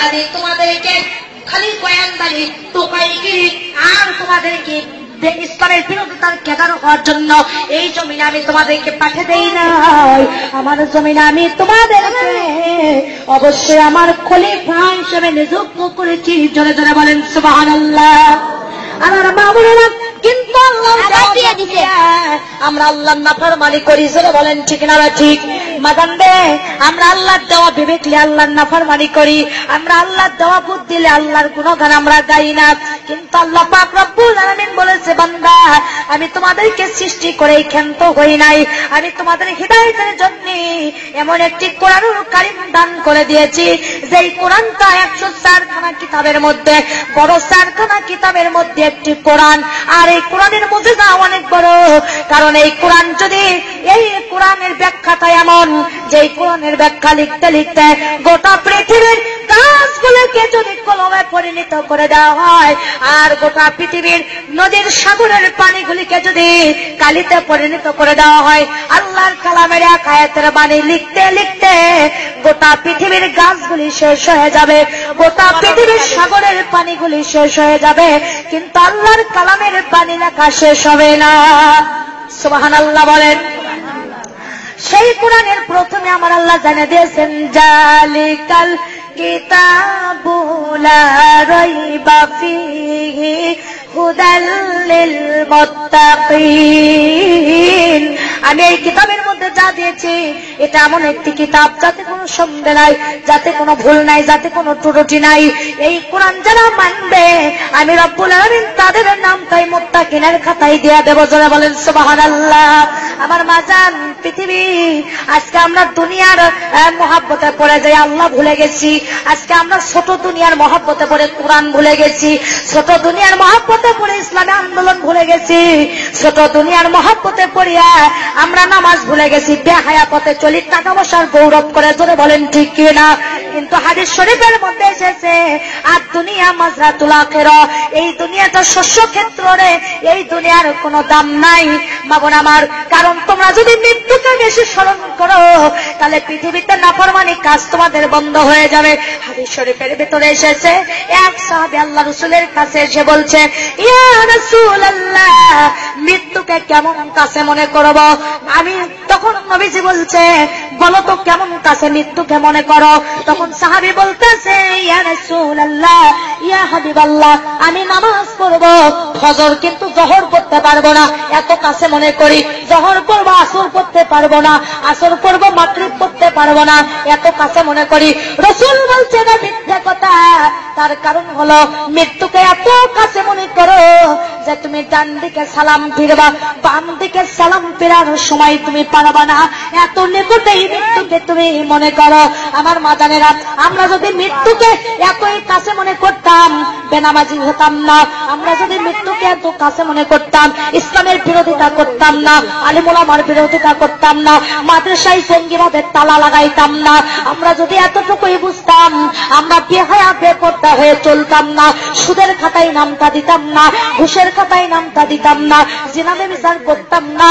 আমি তোমাদেরকে খালি বয়ানদারি টোকাইগিরি আর তোমাদেরকে ইসলামের বিরোধিতার কেদার হওয়ার জন্য এই জমিনে আমি তোমাদেরকে পাঠিয়ে দেই নাই। আমার জমিনে আমি তোমাদেরকে অবশ্যই আমার খলিফা হিসেবে নিযুক্ত করেছি। জোরে জোরে বলেন সুবহানাল্লাহ। আমার মামুনেরা কিন্তু আমরা আল্লাহর নাফরমানি করি। জোরে বলেন ঠিক না ঠিক? মাদানবে আমরা আল্লাহর দেওয়া বিবেকলে আল্লাহর নাফরমানি করি। আমরা আল্লাহর দেওয়া বুদ্ধি দিলে আল্লাহর গুণগান আমরা গাই না। কিন্তু আল্লাহ পাক রব্বুল আলামিন বলেছে, বান্দা আমি তোমাদেরকে সৃষ্টি করে ক্ষান্ত হই নাই, আমি তোমাদের হিদায়াতের জন্য এমন একটি কোরআনুল কারীম দান করে দিয়েছি যেই কোরআনটা 104 খানা কিতাবের মধ্যে বড় 4 খানা কিতাবের মধ্যে একটি কোরআন। আর এই কোরআনের মুজিজা অনেক বড়, কারণ এই কোরআন যদি এই কোরআনের ব্যাখ্যাটা এমন যে এই কোরআনের ব্যাখ্যা লিখতে লিখতে গোটা পৃথিবীর গাছগুলোকে যদি কলমে পরিণত করে দেওয়া হয় আর গোটা পৃথিবীর নদীর সাগরের পানিগুলিকে যদি কালিতে পরিণত করে দেওয়া হয়, আল্লাহর কালামের এক আয়াতের বাণী লিখতে লিখতে গোটা পৃথিবীর গাছগুলি শেষ হয়ে যাবে, গোটা পৃথিবীর সাগরের পানিগুলি শেষ হয়ে যাবে, কিন্তু আল্লাহর কালামের বাণী লেখা শেষ হবে না। সুবহানাল্লাহ বলেন। সেই কোরআনের প্রথমে আমার আল্লাহ জানিয়ে দিয়েছেন, জালিকাল কিতাবু লা রাইবা ফীহি হুদাল লিল মুত্তাকিন। আমি এই কিতাবের মধ্যে যা দিয়েছি এটা এমন একটি কিতাব যাতে কোনো সন্দেহ নাই, যাতে কোনো ভুল নাই, যাতে কোনো ত্রুটি নাই। এই কোরআন যারা মানবে আমি রব্বুল আলামিন তাদের নামটাই মুত্তাকিনের খাতায় দিয়ে দেব। যারা বলেন সুবহানাল্লাহ। আমার মাজান পৃথিবী আজকে আমরা দুনিয়ার মহাব্বতে পড়ে যাই, আল্লাহ ভুলে গেছি। আজকে আমরা ছোট দুনিয়ার মহাব্বতে পড়ে কোরআন ভুলে গেছি, ছোট দুনিয়ার মহাব্বতে পড়ে ইসলামী আন্দোলন ভুলে গেছি, ছোট দুনিয়ার মহাব্বতে পড়িয়া আমরা নামাজ ভুলে গেছি, বেহায়া পথে চলি, টাকা পয়সার গৌরব করে। জোরে বলেন ঠিক কিনা? কিন্তু হাদিস শরীফের মধ্যে এসেছে, আর দুনিয়া মাজরাতুল আখিরা, এই দুনিয়াটা শস্য ক্ষেত্র রে, এই দুনিয়ার কোনো দাম নাই মাগন আমার। কারণ তোমরা যদি মৃত্যুকে বেশি স্মরণ করো তাহলে পৃথিবীতে নাফরমানি কাজ তোমাদের বন্ধ হয়ে যাবে। হাদিস শরীফের ভিতরে এসেছে, এক সাহাবী আল্লাহ রাসূলের কাছে এসে বলছে, ইয়া রাসূলুল্লাহ মৃত্যুকে কেমন কাছে মনে করব? আমি তখন নবীজি বলছে, বলো তো কেমন কাছে মৃত্যুকে মনে করো? তখন সাহাবী বলতেছে, ইয়া রাসূলুল্লাহ ইয়া হাবিবাল্লাহ আমি নামাজ পড়ব ফজর কিন্তু জোহর পড়তে পারবো না, এত কাছে মনে করি। জোহর পড়বো আসর পড়তে পারবো না, আসর পড়বো মাগরিব পড়তে পারবো না, এত কাছে মনে করি। রাসূল বলছে না মিথ্যা কথা, তার কারণ হলো মৃত্যুকে এত কাছে মনে করো যে তুমি ডান দিকে সালাম ফিরবা, বাম দিকে সালাম ফেরানোর সময় তুমি পারবা না, এত নিকটেই মৃত্যুকে তুমি মনে করো। আমার মাদানেরা আমরা যদি মৃত্যুকে এতই কাছে মনে করতাম বেনামাজি হতাম না, আমরা যদি মৃত্যুকে এত কাছে মনে করতাম ইসলামের বিরোধিতা করতাম না, আলিম ওলামার বিরোধিতা করতাম না, মাদ্রাসায় জঙ্গিবাদের তালা লাগাইতাম না, আমরা যদি এতটুকুই বুঝতাম আমরা বেহায়া বেপরদা হয়ে চলতাম না, সুদের খাতায় নামটা দিতাম না, ঘুষের খাতায় নামটা দিতাম না, জিনা ব্যভিচার করতাম না,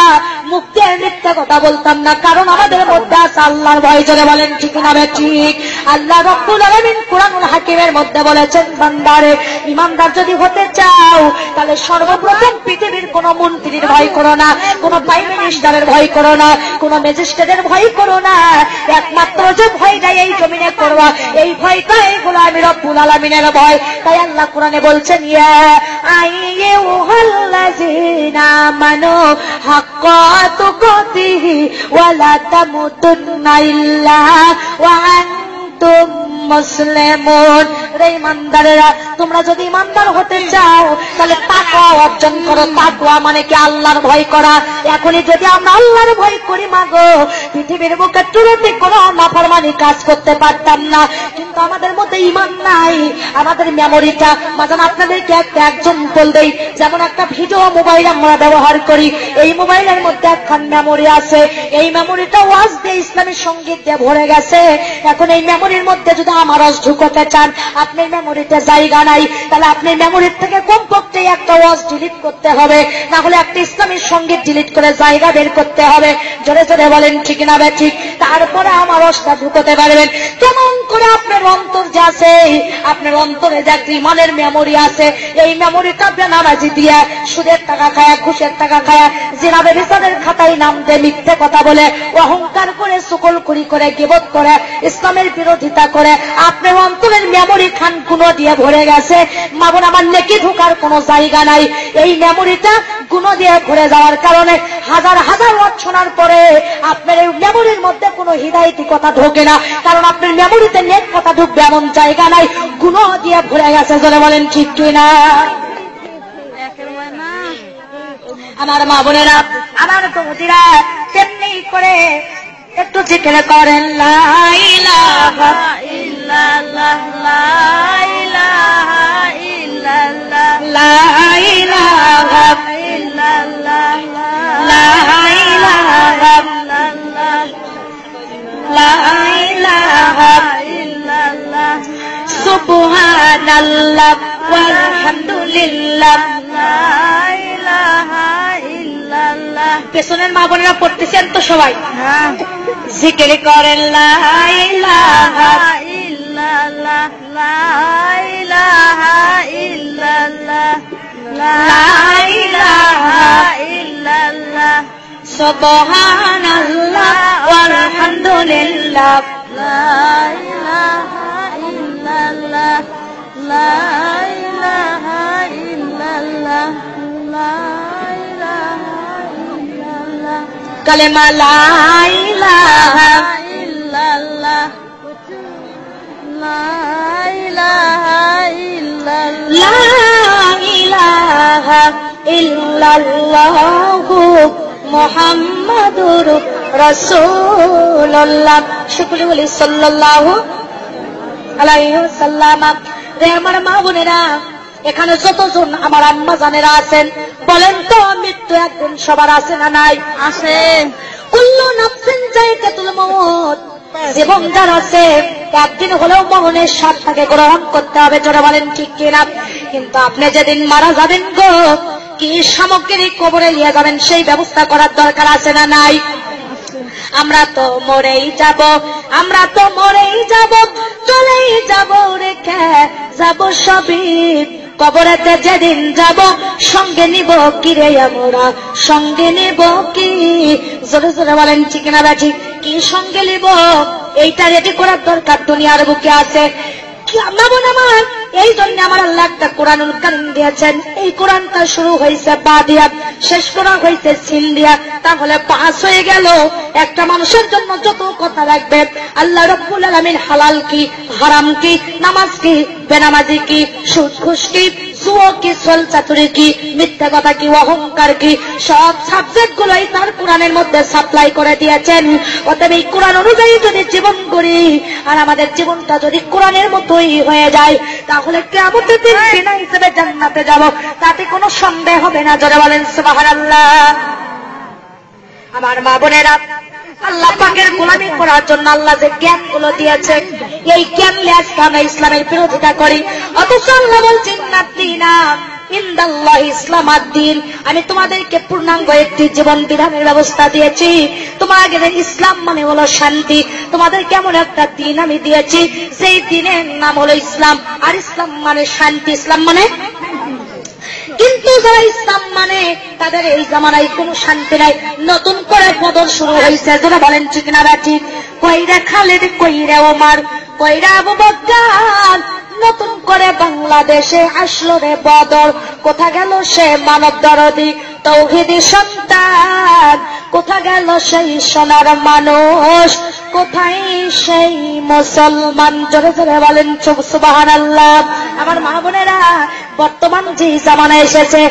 মুক্তি মিথ্যা কথা বলতাম না। কারণ আমাদের মধ্যে আছে আল্লাহর ভয়। জোরে বলেন ঠিক না ঠিক? আল্লাহ রাব্বুল আলামিন কোরআনুল হাকিমের মধ্যে বলেছেন, বান্দারে ইমানদার যদি হতে চাও তাহলে সর্বপ্রথম পৃথিবীর কোন মন্ত্রীর ভয় করো না, কোন প্রাইম মিনিস্টারের ভয় করো না, কোন ম্যাজিস্ট্রেটের ভয় করো না, একমাত্র যে ভয়টা এই জমিনে করবা এই ভয়টা এগুলো আমি রব্বুল আলামিনের ভয়। তাই আল্লাহ কোরআনে বলছেন, ইয়া আইয়ুহাল্লাযীনা আমানু হাক্কা তুকাতিহি ওয়া লা তামুতুন্না ইল্লা ওয়া আনতুম মুসলিমুন। রে ইমানদারেরা তোমরা যদি ইমানদার হতে চাও তাহলে তাকওয়া অর্জন করো। তাকওয়া মানে কি? আল্লাহর ভয় করা। এখনই যদি আমরা আল্লাহর ভয় করি মাগো পৃথিবীর বুকে তুলতে কোনো নাফরমানি কাজ করতে পারতাম না। কিন্তু আমাদের মধ্যে ঈমান নাই, আমাদের মেমোরিটা মাঝান আপনাদেরকে একটা এক্সাম্পল দেই। যেমন একটা ভিডিও মোবাইল আমরা ব্যবহার করি, এই মোবাইলের মধ্যে একখান মেমোরি আছে, এই মেমোরিটা ওয়াজ দিয়ে ইসলামী সঙ্গীত দিয়ে ভরে গেছে। এখন এই মেমোরির মধ্যে যদি আমার রস ঢুকোতে চান, আপনি মেমোরিতে জায়গা নাই, তাহলে আপনি মেমোরির থেকে কমপক্ষে একটা ওয়াজ ডিলিট করতে হবে, না হলে একটা ইসলামী সঙ্গীত ডিলিট করে জায়গা বের করতে হবে। জোরে জোরে বলেন ঠিক না বে ঠিক? তারপরে আমার রসটা ঢুকোতে পারবেন। কেমন করে আপনার অন্তর যে আছে, আপনার অন্তরে যে একটা ইমানের মেমোরি আছে, এই মেমোরিটা আপনি নামাজি দিয়া, সুদের টাকা খায়া, ঘুষের টাকা খায়া, জিনা ব্যভিচারের খাতায় নাম দিয়ে মিথ্যে কথা বলে, অহংকার করে, সুকলখুরি করে, গীবত করে, ইসলামের বিরোধিতা করে আপনার অন্তরের মেমোরি খান গুণো দিয়ে ভরে গেছে। মা বোন আমার, নেকি ঢোকার কোনো জায়গা নাই। এই মেমোরিটা গুণো দিয়ে ভরে যাওয়ার কারণে হাজার হাজার ওয়াজ শোনার পরে আপনার এই মেমোরির মধ্যে কোনো হিদায়তি কথা ঢোকে না, কারণ আপনার মেমোরিতে নেক কথা ঢুকবে এমন জায়গা নাই, গুণো দিয়ে ভরে গেছে। জোরে বলেন ঠিক কিনা? আমার মা বোনেরা, আমার বৌদিরা, তেমনি করে একটু জিকির করেন লা ইলাহা ইল্লাল্লাহ, লা ইলাহা ইল্লাল্লাহ, লা ইলাহা ইল্লাল্লাহ, লা ইলাহা ইল্লাল্লাহ, লা ইলাহা ইল্লাল্লাহ, সুবহানাল্লাহ ওয়ালহামদুলিল্লাহ, লা ইলাহা ইল্লাল্লাহ। পেছনের মা বোনেরা পড়তেছেন তো সবাই? হ্যাঁ। জিকির করেন লা ইলাহা ইল্লাল্লাহ, লা ইলাহা ইল্লাল্লাহ, লা ইলাহা ইল্লাল্লাহ, সুবহানাল্লাহ ওয়ালহামদুলিল্লাহ, লা ইলাহা ইল্লাল্লাহ, লা ইলাহা ইল্লাল্লাহ, লা ইলাহা ইল্লাল্লাহ, কালেমা লা ইলাহা ইল্লাল্লাহ, লা ইলাহা ইল্লাল্লাহ, লা ইলাহা ইল্লাল্লাহু মুহাম্মাদুর রাসূলুল্লাহ, শুকর বলি সাল্লাল্লাহু আলাইহি ওয়াসাল্লাম। রে আমার মা বোনেরা, এখানে যতজন আমার আম্মা জানেরা আছেন, বলেন তো মৃত্যু একদিন সবার আছে না নাই? আছে। কুল্লু নাফসিন যায়কাতুল মউত, জীবন যার আছে একদিন হলেও মরণের স্বাদটাকে গ্রহণ করতে হবে। জোরে বলেন ঠিক কিনা? কিন্তু আপনি যেদিন মারা যাবেন গো, কি সামগ্রী কবরে নিয়ে যাবেন সেই ব্যবস্থা করার দরকার আছে না নাই? আমরা তো মরেই যাব, আমরা তো মরেই যাব, চলেই যাব, রেখে যাব সবই কবরেতে যেদিন যাব, সঙ্গে নিব কি রে আমরা, সঙ্গে নিব কি? জোরে জোরে বলেন ঠিক না ঠিক? কি সঙ্গে নিব এইটা রেডি করার দরকার দুনিয়ার বুকে আছে। আমার এই জন্য আমার আল্লাহ একটা কোরআনুল কারীম দিয়েছেন। এই কোরআনটা শুরু হয়েছে বা দিয়া, শেষ করা হয়েছে সিন দিয়া, তাহলে 5 হয়ে গেল। একটা মানুষের জন্য যত কথা রাখবে, আল্লাহ রাব্বুল আলামিন হালাল কি, হারাম কি, নামাজ কি, বেনামাজি কি, সুদ ঘুষ কি, জুয়া কি, ছল চাতুরি কি, মিথ্যা কথা কি, অহংকার কি, সব সাবজেক্ট গুলোই তার কোরআনের মধ্যে সাপ্লাই করে দিয়েছেন। অতএব এই কোরআন অনুযায়ী যদি জীবন করি, আর আমাদের জীবনটা যদি কোরআনের মতোই হয়ে যায়, তাহলে কিয়ামতের দিন বিনা হিসেবে জান্নাতে যাব, তাতে কোনো সন্দেহ হবে না। জোরে বলেন সুবহানাল্লাহ। আমার মা বোনেরা, আল্লাহ পাকের গোলামি করার জন্য আল্লাহ যে জ্ঞান গুলো দিয়েছে, এই জ্ঞান নিয়ে আজকে আমরা ইসলামের বিরোধিতা করি। অথচ আল্লাহ বলছেন নাদ্দীনা ইনদাল্লাহি ইসলাম আদ-দ্বীন, আমি তোমাদেরকে পূর্ণাঙ্গ একটি জীবন বিধানের ব্যবস্থা দিয়েছি। তোমাদের ইসলাম মানে হলো শান্তি। তোমাদের কেমন একটা দিন আমি দিয়েছি, সেই দিনের নাম হলো ইসলাম। আর ইসলাম মানে শান্তি, ইসলাম মানে। কিন্তু যারা ইসলাম মানে, তাদের এই জামানায় কোনো শান্তি নাই। নতুন করে বদল শুরু হয়েছে। যারা বলেন ঠিক না ঠিক? কইরা খালিদ, কইরা ওমর, কইরা আবু বকর, নতুন করে বাংলাদেশে আসলো রে বদর। কোথা গেল সে মানব দরদি তৌহিদি সন্তান, কোথা গেল সেই সোনার মানুষ, কোথায় সেই মুসলমান? জোরে জোরে বলেন সুবহানাল্লাহ। আমার মা বোনেরা, বর্তমান যে জামানা এসেছে,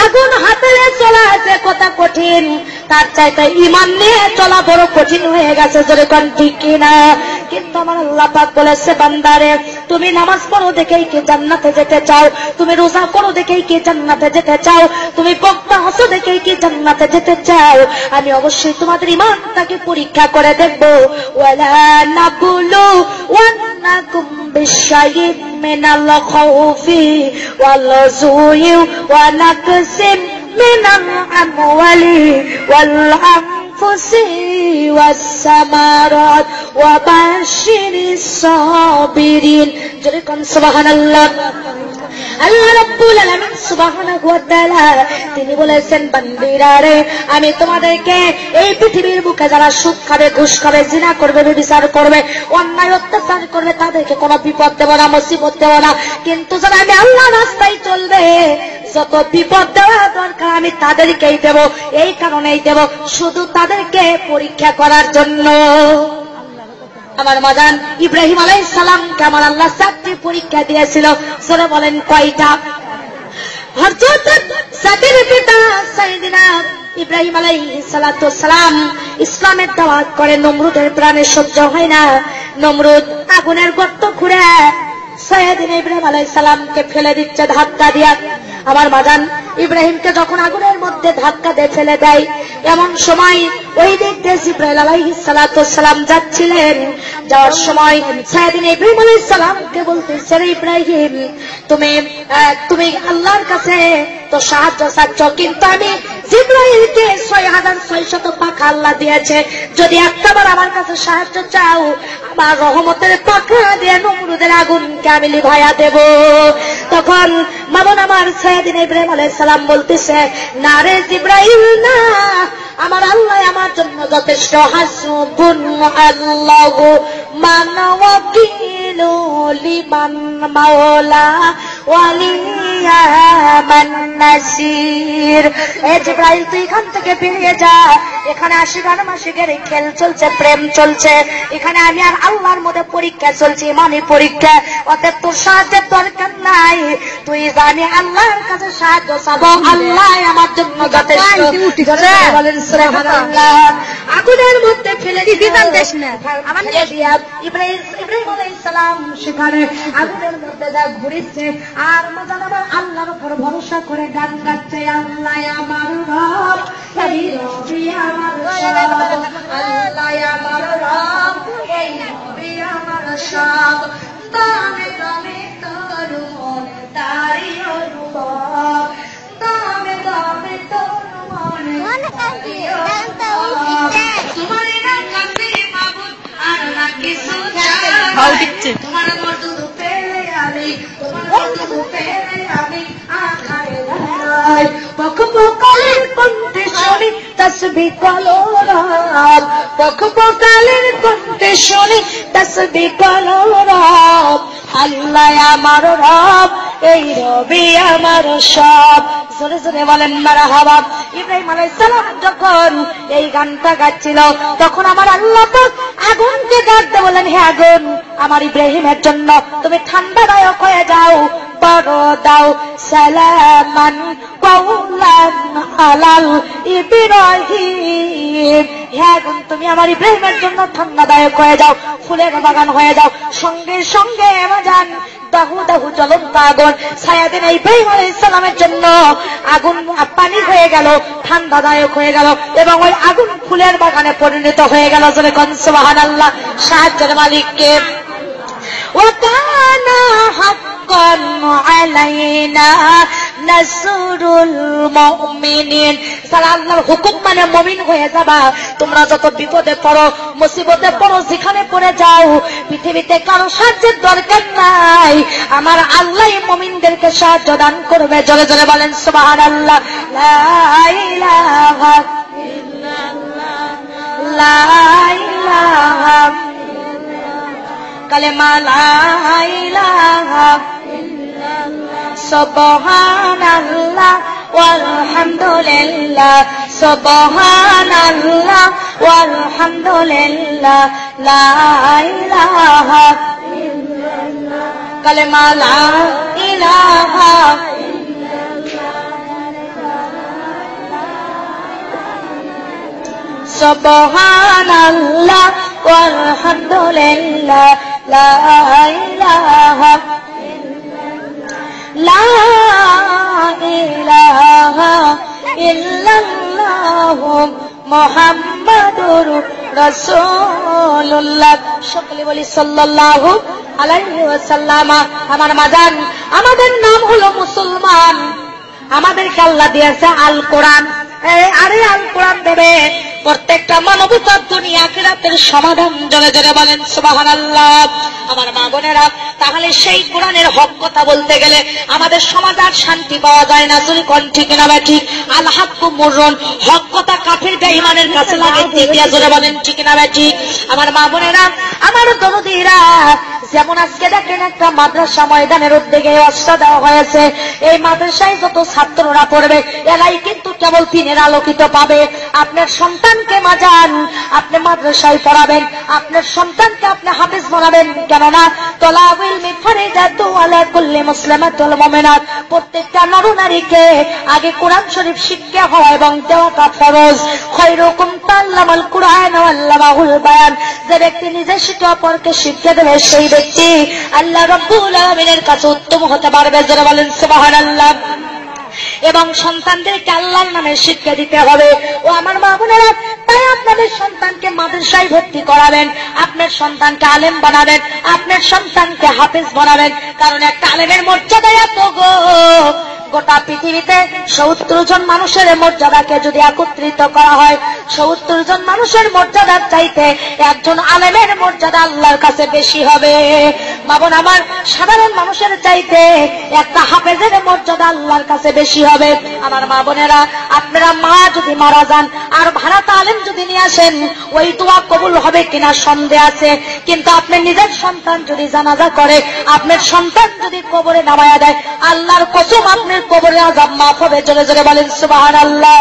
আগুন হাতে চলা আছে কত কঠিন, তার চাইতে ঈমান নিয়ে চলা বড় কঠিন হয়ে গেছে। জোরে কোন ঠিক কিনা? কিন্তু আমার আল্লাহ পাক বলেছে, বান্দারে তুমি নামাজ পড়ো দেখেই কি জান্নাতে যেতে চাও, তুমি রোজা করো দেখেই কি জান্নাতে যেতে চাও, তুমি বক্তা হসো দেখেই কি জান্নাতে যেতে চাও, আমি অবশ্যই তোমাদের ঈমানটাকে পরীক্ষা করে দেখব। ওয়ালা নাকুলু ওয়ান্নাকুম শাইইন মিনাল খাউফি ওয়াল জুই ওয়া নাকসিম মিনাল আমওয়ালি ওয়াল আনফুসি ওয়াস সামারাত ওয়া বাশশিরিস সাবিরিন। জোরে কোন সুবহানাল্লাহ। আল্লাহ রাব্বুল আলামিন সুবহানাহু ওয়া তাআলা তিনি বলেছেন, বান্দিরা রে, আমি তোমাদেরকে এই পৃথিবীর বুকে যারা সুদ খাবে, ঘুষ খাবে, জিনা করবে, ব্যভিচার করবে, অন্যায় অত্যাচার করবে, তাদেরকে কোনো বিপদ দেব না, মুসিবত দেব না। কিন্তু যারা আমি আল্লাহর রাস্তায় চলবে, যত বিপদ দেওয়া দরকার আমি তাদেরকেই দেব। এই কারণেই দেব, শুধু তাদেরকে পরীক্ষা করার জন্য। আমার মাদান ইব্রাহিম আলাইহিস সালামকে আমার আল্লাহ 4টি পরীক্ষা দিয়েছিল। সরে বলেন কয়টা? হযরত সাকির পিতা সাইয়েদিনা ইব্রাহিম আলাইহিস সালাতু সালাম ইসলামের দাওয়াত করে, নমরুদের প্রাণে সহ্য হয় না। নমরুদ আগুনের গর্ত খুঁড়ে সাইয়েদিনা ইব্রাহিম আলাইহিস সালামকে ফেলে দিচ্ছে ধাক্কা দিয়া। আমার মাদান ইব্রাহিমকে যখন আগুনের মধ্যে ধাক্কা দিয়ে ফেলে দেয়, এমন সময় ওই দিক দিয়ে জিবরাইল আলাইহিস সালাতু সালাম যাচ্ছিলেন। যাওয়ার সময় সাইয়েদিনা ইব্রাহিম আলাইহিস সালামকে বলতেছে, রে ইব্রাহিম, তুমি আল্লাহর কাছে তো সাহায্য চাচ্ছ, কিন্তু আমি জিবরাইলকে 6600 পাখা আল্লাহ দিয়েছে। যদি একটাবার আমার কাছে সাহায্য চাও, আমার রহমতের পাখা দিয়ে নমরুদের আগুনকে আমি লিভাইয়া দেব। তখন মামুন আমার সাইয়েদিনা ইব্রাহিম আলাইহিস সালাম বলতেছে, না রে জিবরাইল, না, আমার আল্লাহ আমার জন্য যথেষ্ট। হাসবুনাল্লাহু মান ওয়াকিলু লিমান মাওলা ওয়ালিয়ামান নাসির। এ জিবরাইল, তুই এখান থেকে বেরিয়ে যা। এখানে আশিকার মাসিকের খেল চলছে, প্রেম চলছে। এখানে আমি আর আল্লাহর মধ্যে পরীক্ষা চলছে, ইমানি পরীক্ষা। অতএব তোর সাহায্যের দরকার নাই, তুই জানি আল্লাহর কাছে সাহায্য চাবো, আল্লাহ আমার জন্য যথেষ্ট। বলেন সুবহানাল্লাহ। আগুনের মধ্যে ফেলে দিবেন দেশ না আমার ইব্রাহিম আলাইহিস সালাম সেখানে আগুনের মধ্যে যা ঘুরেছে, আর মজান আমার আল্লাহর উপর ভরসা করে গান গাচ্ছে, আল্লাহ আমার রব, এই রবি আমার সব, আল্লাহ আমার রব, এই রবি আমার সব, তামে তামে তোর মন তারি অনুভব, তামে তামে তোর মন তারি অনুভব, তোমার নাম কাছে মাবুদ আর না কিছু চাই, তোমার মর্দ পেলে আমি, তোমার মর্দ পেলে আমি আখায় দাঁড়াই, পকপকালের কণ্ঠে শুনি তাসবিহ করো রব, পকপকালের কণ্ঠে শুনি তাসবিহ করো রব, আল্লাহ আমার রব, এই রবি আমার সব। জোরে জোরে বলেন মারহাবা। ইব্রাহিম আলাইহিস সালাম যখন এই গানটা গাচ্ছিল, তখন আমার আল্লাহ পাক আগুনকে ডাকতে বলেন, হে আগুন, আমার ইব্রাহিমের জন্য তুমি ঠান্ডাদায়ক হয়ে যাও, বড় দাও, সালামান কাওলান আলাল ইব্রাহিম। হে আগুন, তুমি আমার ইব্রাহিমের জন্য ঠান্ডাদায়ক হয়ে যাও, ফুলের বাগান হয়ে যাও। সঙ্গে সঙ্গে বাজান দাহু দাহু জ্বলন্ত আগুন সাইয়েদিনা ইব্রাহিম আলাইহিস সালামের জন্য আগুন পানি হয়ে গেল, ঠান্ডাদায়ক হয়ে গেল, এবং ওই আগুন ফুলের বাগানে পরিণত হয়ে গেল। জোরে কোন সুবহানাল্লাহ। সাহায্যের মালিককে। وكان حقا علينا نصر المؤمنين। সারা আল্লাহর হুকুম মানে মুমিন হয়ে যাবা। তোমরা যত বিপদে পড়ো, মুসিবতে পড়ো, যেখানে পড়ে যাও, পৃথিবীতে কারো সাহায্যের দরকার নাই, আমার আল্লাহ মুমিনদেরকে সাহায্য দান করবে। জোরে জোরে বলেন সুবহানাল্লাহ। লা ইলাহা ইল্লাল্লাহ, লা ইলাহা কালেমা লা ইলাহা ইল্লাল্লাহ, সুবহানাল্লাহ ওয়ালহামদুলিল্লাহ, সুবহানাল্লাহ ওয়ালহামদুলিল্লাহ, লা ইলাহা ইল্লাল্লাহ কালেমা লা ইলাহা সুবহানাল্লাহ ওয়ালহামদুলিল্লাহ, লা ইলাহা লা ইলাহা ইল্লাল্লাহ মুহাম্মাদুর রাসূলুল্লাহ। সকলে বলি সাল্লাল্লাহু আলাইহি ওয়াসাল্লাম। আমার মাজান, আমাদের নাম হলো মুসলমান, আমাদেরকে আল্লাহ দিয়েছে আল কোরআন। আরে আল কোরআন দেবে প্রত্যেকটা মানবতার দুনিয়া আখিরাতের সমাধান। জোরে জোরে বলেন সুবহানাল্লাহ। আমার মা বোনেরা, তাহলে সেই কোরআনের হক কথা বলতে গেলে আমাদের সমাজ আর শান্তি পাওয়া যায় না। যদি কোন ঠিক না বা ঠিক, আল হাক্কু মুররুন, হক কথা কাফির বেঈমানের কাছে লাগে ঠিক। জোরে বলেন ঠিক না বা ঠিক। আমার মা বোনেরা, আমার দরদীরা, যেমন আজকে দেখেন একটা মাদ্রাসা ময়দানের উদ্যোগে অস্ত্র দেওয়া হয়েছে। এই মাদ্রাসায় যত ছাত্ররা পড়বে এরাই কিন্তু কেবল দিনের আলোকিত পাবে। আপনার সন্তানকে মাজান আপনি মাদ্রাসায় পড়াবেন, আপনার সন্তানকে আপনি হাফেজ বানাবেন। কেননা তলাবুল মিফারিদাতু আলা কুল্লি মুসলিমাতুল মুমিনাত, প্রত্যেকটা নরনারীকে আগে কোরআন শরীফ শিক্ষা হয় এবং দেওয়াটা ফরজ। খায়রুকুম তাআল্লামাল কুরআন ওয়া আল্লামাহুল বায়ান, যে ব্যক্তি নিজে শিখে অপরকে শিক্ষা দেবে সেই ব্যক্তি আল্লাহ রাব্বুল আলামিনের কাছে উত্তম হতে পারবে। যারা বলেন সুবহানাল্লাহ। এবং সন্তানদেরকে আল্লাহর নামে শিক্ষা দিতে হবে। ও আমার মা বোনেরা, তাই আপনাদের সন্তানকে মাদ্রাসায় ভর্তি করাবেন, আপনার সন্তানকে আলেম বানাবেন, আপনার সন্তানকে হাফেজ বানাবেন। কারণ একটা আলেমের মর্যাদা এত গো, গোটা পৃথিবীতে ৭০ জন মানুষের মর্যাদাকে যদি একত্রিত করা হয়, ৭০ জন মানুষের মর্যাদার চাইতে একজন আলেমের মর্যাদা আল্লাহর কাছে বেশি হবে। বাবন আমার, সাধারণ মানুষের চাইতে একটা হাফেজের মর্যাদা আল্লাহর কাছে বেশি হবে। আমার মা বোনেরা, আপনারা মা যদি মারা যান আর ভাড়াটা আলেম যদি নিয়ে আসেন, ওই দোয়া কবুল হবে কিনা সন্দেহ আছে। কিন্তু আপনি নিজের সন্তান যদি জানাজা করে, আপনার সন্তান যদি কবরে নামায়া দেয়, আল্লাহর কসম আপনার কবরে আযাব মাফ হবে। জোরে জোরে বলেন সুবহানাল্লাহ।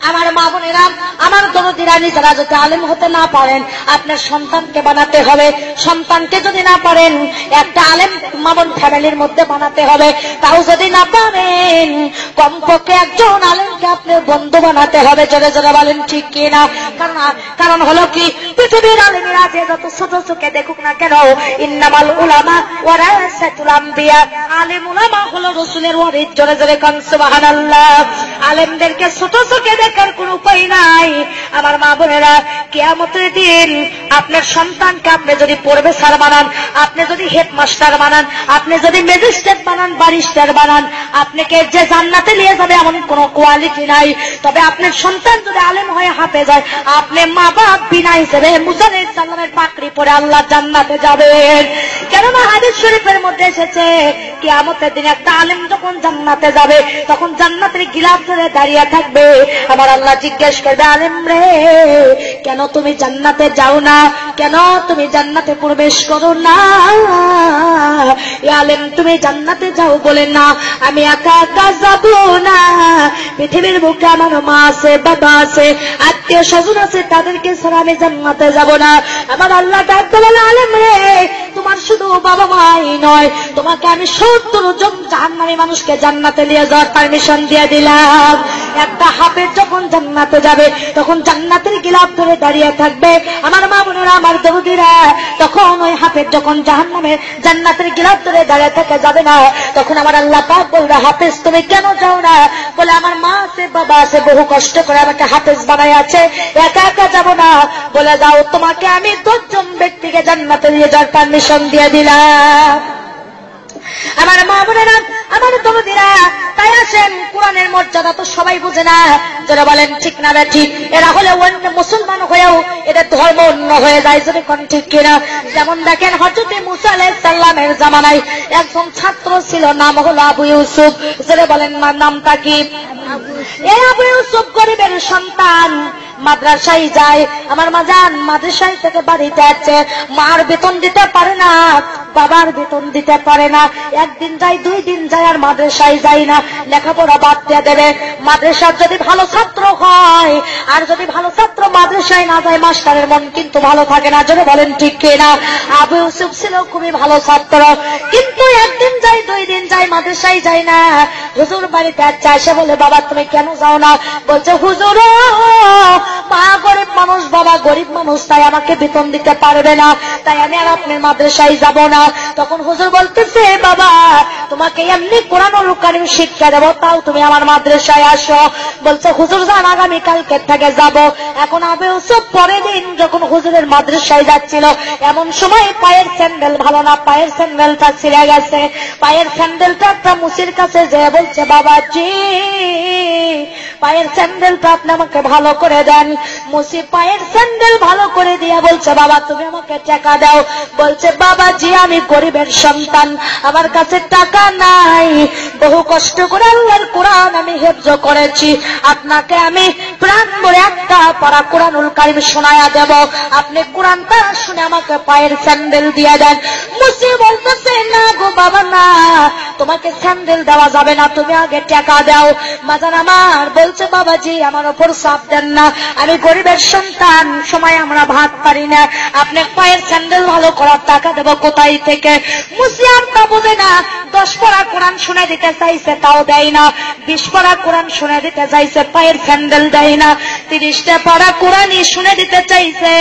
আমার মা বোনেরা, আমার দরদীরা, নিজেরা যদি আলেম হতে না পারেন, আপনার সন্তানকে বানাতে হবে। সন্তানকে যদি না পারেন, একটা আলেম মা বোন ফ্যামিলির মধ্যে বানাতে হবে। তাও যদি না পারেন, কমপক্ষে একজন আলেমকে আপনার বন্ধু বানাতে হবে। জোরে জোরে বলেন ঠিক কিনা। কারণ হলো কি, পৃথিবীর আলেমেরা যে যত ছোট চোখে দেখুক না কেন, ইন্নামাল উলামা ওয়ারাসাতুল আম্বিয়া, আলেম উলামা হলো রাসূলের ওয়ারিস। জোরে জোরে কোন সুবহানাল্লাহ। আলেমদেরকে ছোট চোখে দেখার কোন উপায় নাই। আমার মা বোনেরা, কিয়ামতের দিন আপনার সন্তানকে আপনি যদি প্রফেসর বানান, আপনি যদি হেডমাস্টার বানান, আপনি যদি ম্যাজিস্ট্রেট বানান, ব্যারিস্টার বানান, আপনাকে যে জান্নাতে নিয়ে যাবে এমন কোন কোয়ালিটি নাই। তবে আপনার সন্তান যদি আলেম হয়ে হাফেজ হয়, আপনি মা বাপ বিনা হিসেবে মুসা আলাইহিস সালামের পাকড়ি পরে আল্লাহ জান্নাতে যাবেন। কেননা হাদিস শরীফের মধ্যে এসেছে, কিয়ামতের দিন একটা আলেম যখন জান্নাতে যাবে, তখন জান্নাতের গিলাফ ধরে দাঁড়িয়ে থাকবে। আমার আল্লাহ জিজ্ঞেস করবে, আলেম রে, কেন তুমি জান্নাতে যাও না? কেন তুমি জান্নাতে প্রবেশ করো না? আলেম, তুমি জান্নাতে যাও বলে না, আমি একা একা যাব না। পৃথিবীর বুকে আমার মা আছে, বাবা আছে, আত্মীয় স্বজন আছে, তাদেরকে ছাড়া আমি জান্নাতে যাব না। আমার আল্লাহ ডাকতে বলে, আলেম রে, তোমার শুধু বাবা মাই নয়, তোমাকে আমি ৭০ জন জাহান্নামী মানুষকে জান্নাতে নিয়ে যাওয়ার পারমিশন দিয়ে দিলাম। একটা হাফেজ যখন জান্নাতে যাবে, তখন জান্নাতের গিলাফ ধরে দাঁড়িয়ে থাকবে। আমার মা বোনেরা, আমার দরদীরা, তখন ওই হাফেজ যখন জাহান্নামে জান্নাতের গিলাফ ধরে দাঁড়িয়ে থাকে যাবে না, তখন আমার আল্লাহ পাক বলবে, হাফেজ তুমি কেন যাও না? বলে, আমার মা আছে, বাবা আছে, বহু কষ্ট করে আমাকে হাফেজ বানায় আছে, একা একা যাব না। বলে, যাও, তোমাকে আমি ১০ জন ব্যক্তিকে জান্নাতে নিয়ে যাওয়ার পারমিশন দিয়ে দিলাম। আমার মা বোনেরা, আমার দরদীরা, তাই আসেন, কোরআনের মর্যাদা তো সবাই বুঝে না। যারা বলেন ঠিক না ঠিক, এরা হলে অন্য মুসলমান হয়েও এদের ধর্ম অন্য হয়ে যায়। যদি কোন ঠিক কিনা। যেমন দেখেন, হযরত মুসা আলাইহিস সালামের জামানায় একজন ছাত্র ছিল, নাম হলো আবু ইউসুফ। যারা বলেন নামটা কি? এই আবু ইউসুফ গরিবের সন্তান, মাদ্রাসায় যায়। আমার মা যান মাদ্রাসায় থেকে বাড়িতে আসছে, মার বেতন দিতে পারে না, বাবার বেতন দিতে পারে না। একদিন যায়, 2 দিন যায়, আর মাদ্রাসায় যায় না। লেখাপড়া বাদ দিয়ে দেবে। মাদ্রাসার যদি ভালো ছাত্র হয়, আর যদি ভালো ছাত্র মাদ্রাসায় না যায়, মাস্টারের মন কিন্তু ভালো থাকে না। যদি বলেন ঠিক কিনা। আবু ইউসুফ ছিল খুবই ভালো ছাত্র, কিন্তু একদিন যায়, 2 দিন যায়, মাদ্রাসায় যায় না। হুজুর বাড়িতে আসছে, এসে বলে, বাবা তুমি কেন যাও না? বলছে, হুজুর মা গরিব মানুষ, বাবা গরিব মানুষ, তাই আমাকে বেতন দিতে পারবে না, তাই আমি আর আপনার মাদ্রাসায় যাব না। তখন হুজুর বলতেছে, বাবা তোমাকে এমনি কোরআনুল কারীম শিক্ষা দেবো, তাও তুমি আমার মাদ্রাসায় আসো। বলছে হুজুর যান, আগামীকালকে থেকে যাব। এখন আবু ইউসুফ পরের দিন যখন হুজুরের মাদ্রাসায় যাচ্ছিল, এমন সময় পায়ের স্যান্ডেল ভালো না, পায়ের স্যান্ডেলটা ছিঁড়ে গেছে। পায়ের স্যান্ডেলটা একটা মুসির কাছে যেয়ে বলছে, বাবাজি পায়ের স্যান্ডেলটা আপনি আমাকে ভালো করে দেন। মুসি পায়ের স্যান্ডেল ভালো করে দিয়ে বলছে, বাবা তুমি আমাকে টাকা দাও। বলছে, বাবাজি আমি গরিবের সন্তান, আমার কাছে টাকা নাই, বহু কষ্ট করে আল্লাহর কোরআন আমি হেফজ করেছি, আপনাকে আমি প্রাণ ভরে একটা পড়া কোরআনুল কারীম শোনায়া দেব, আপনি কোরআনটা শুনে আমাকে পায়ের স্যান্ডেল দিয়ে দেন। মুসি বলতেছে, না গো বাবা না, তোমাকে স্যান্ডেল দেওয়া যাবে না, তুমি আগে টাকা দাও। বাজান আমার বলছে, বাবাজি আমার ওপর চাপ দেন না, আমি গরিবের সন্তান, সময় আমরা ভাত পারি না, আপনি পায়ের স্যান্ডেল ভালো করার টাকা দেব কোথায় থেকে? মুসি আর তা বোঝে না, 10 পারা কোরআন শুনে দিতে চাইছে, তাও দেয় না। 20 পারা কোরআন শুনে দিতে চাইছে, পায়ের স্যান্ডেল দেয় না। 30টা পারা কোরআনই শুনে দিতে চাইছে,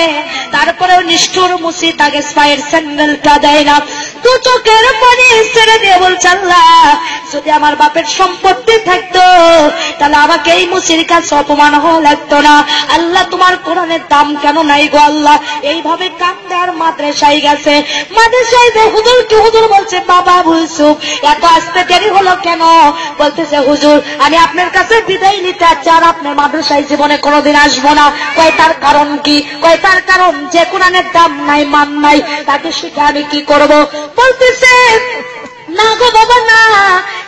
তারপরেও নিষ্ঠুর মুসি তাকে পায়ের স্যান্ডেলটা দেয় না। দু চোখের পানি ছেড়ে দিয়ে বলছে, আল্লাহ যদি আমার বাপের সম্পত্তি থাকতো তাহলে আমাকে এই মুসির কাছে অপমান হওয়া লাগতো না। আল্লাহ তোমার কোরআনের দাম কেন নাই গো আল্লাহ? এইভাবে কান্দে আর মাদ্রাসায় গেছে। মাদ্রাসায় যে হুজুর কি হুজুর বলছে, বাবা ইউসুফ এত আসতে দেরি হলো কেন? বলতেছে, হুজুর আমি আপনার কাছে বিদায় নিতে চাচ্ছি, আর আপনার মাদ্রাসায় জীবনে কোনোদিন আসবো না। কয় তার কারণ কি? কয় তার কারণ যে কোরআনের দাম নাই, মান নাই, তাকে শিখে আমি কি করব? বলতেছে, না গো বাবা না,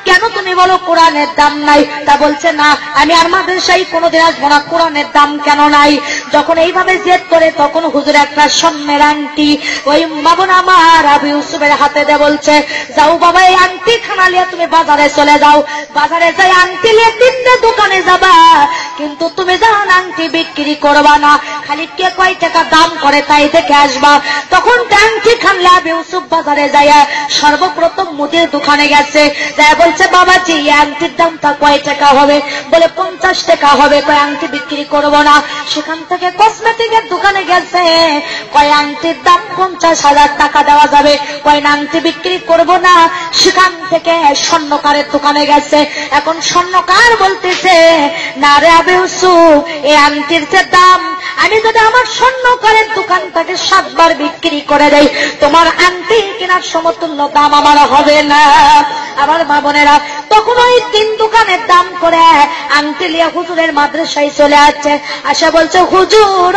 কেন তুমি বলো কোরআনের দাম নাই? তা বলছে, না আমি আর মাদ্রাসায় কোনোদিন আসবো না, কোরআনের দাম কেন নাই? যখন এইভাবে জেদ করে, তখন হুজুর একটা স্বর্ণের আংটি ওই বাবন আমার আবু ইউসুফের হাতে দিয়ে বলছে, যাও বাবা এই আংটি খানা নিয়ে তুমি বাজারে চলে যাও, বাজারে যাই আংটি নিয়ে 3টে দোকানে যাবা, কিন্তু তুমি যান আংটি বিক্রি করবা না, খালি কে কয় টাকা দাম করে তাই দেখে আসবা। তখন আংটি খানলে আবু ইউসুফ বাজারে যায় সর্বপ্রথম মুদির দোকানে গেছে, তাই বলছে, বাবাজি এই আংটির দামটা কয় টাকা হবে? বলে 50 টাকা হবে। কয় আংটি বিক্রি করবো না। সেখান থেকে কসমেটিকের দোকানে গেছে, কয় আংটির দাম 50,000 টাকা দেওয়া যাবে। কয় না আংটি বিক্রি করবো না। সেখান থেকে স্বর্ণকারের দোকানে গেছে। এখন স্বর্ণকার বলতেছে, না রে আবু ইউসুফ এই আংটির যে দাম, আমি যদি আমার স্বর্ণকারের দোকানটাকে 7 বার বিক্রি করে দেই, তোমার আংটি কেনার সমতুল্য দাম আমার হবে না। আমার মা বোনেরা তখন ওই 3 দোকানের দাম করে আংটি লিয়া হুজুরের মাদ্রাসায় চলে আসছে। আসা বলছে, হুজুর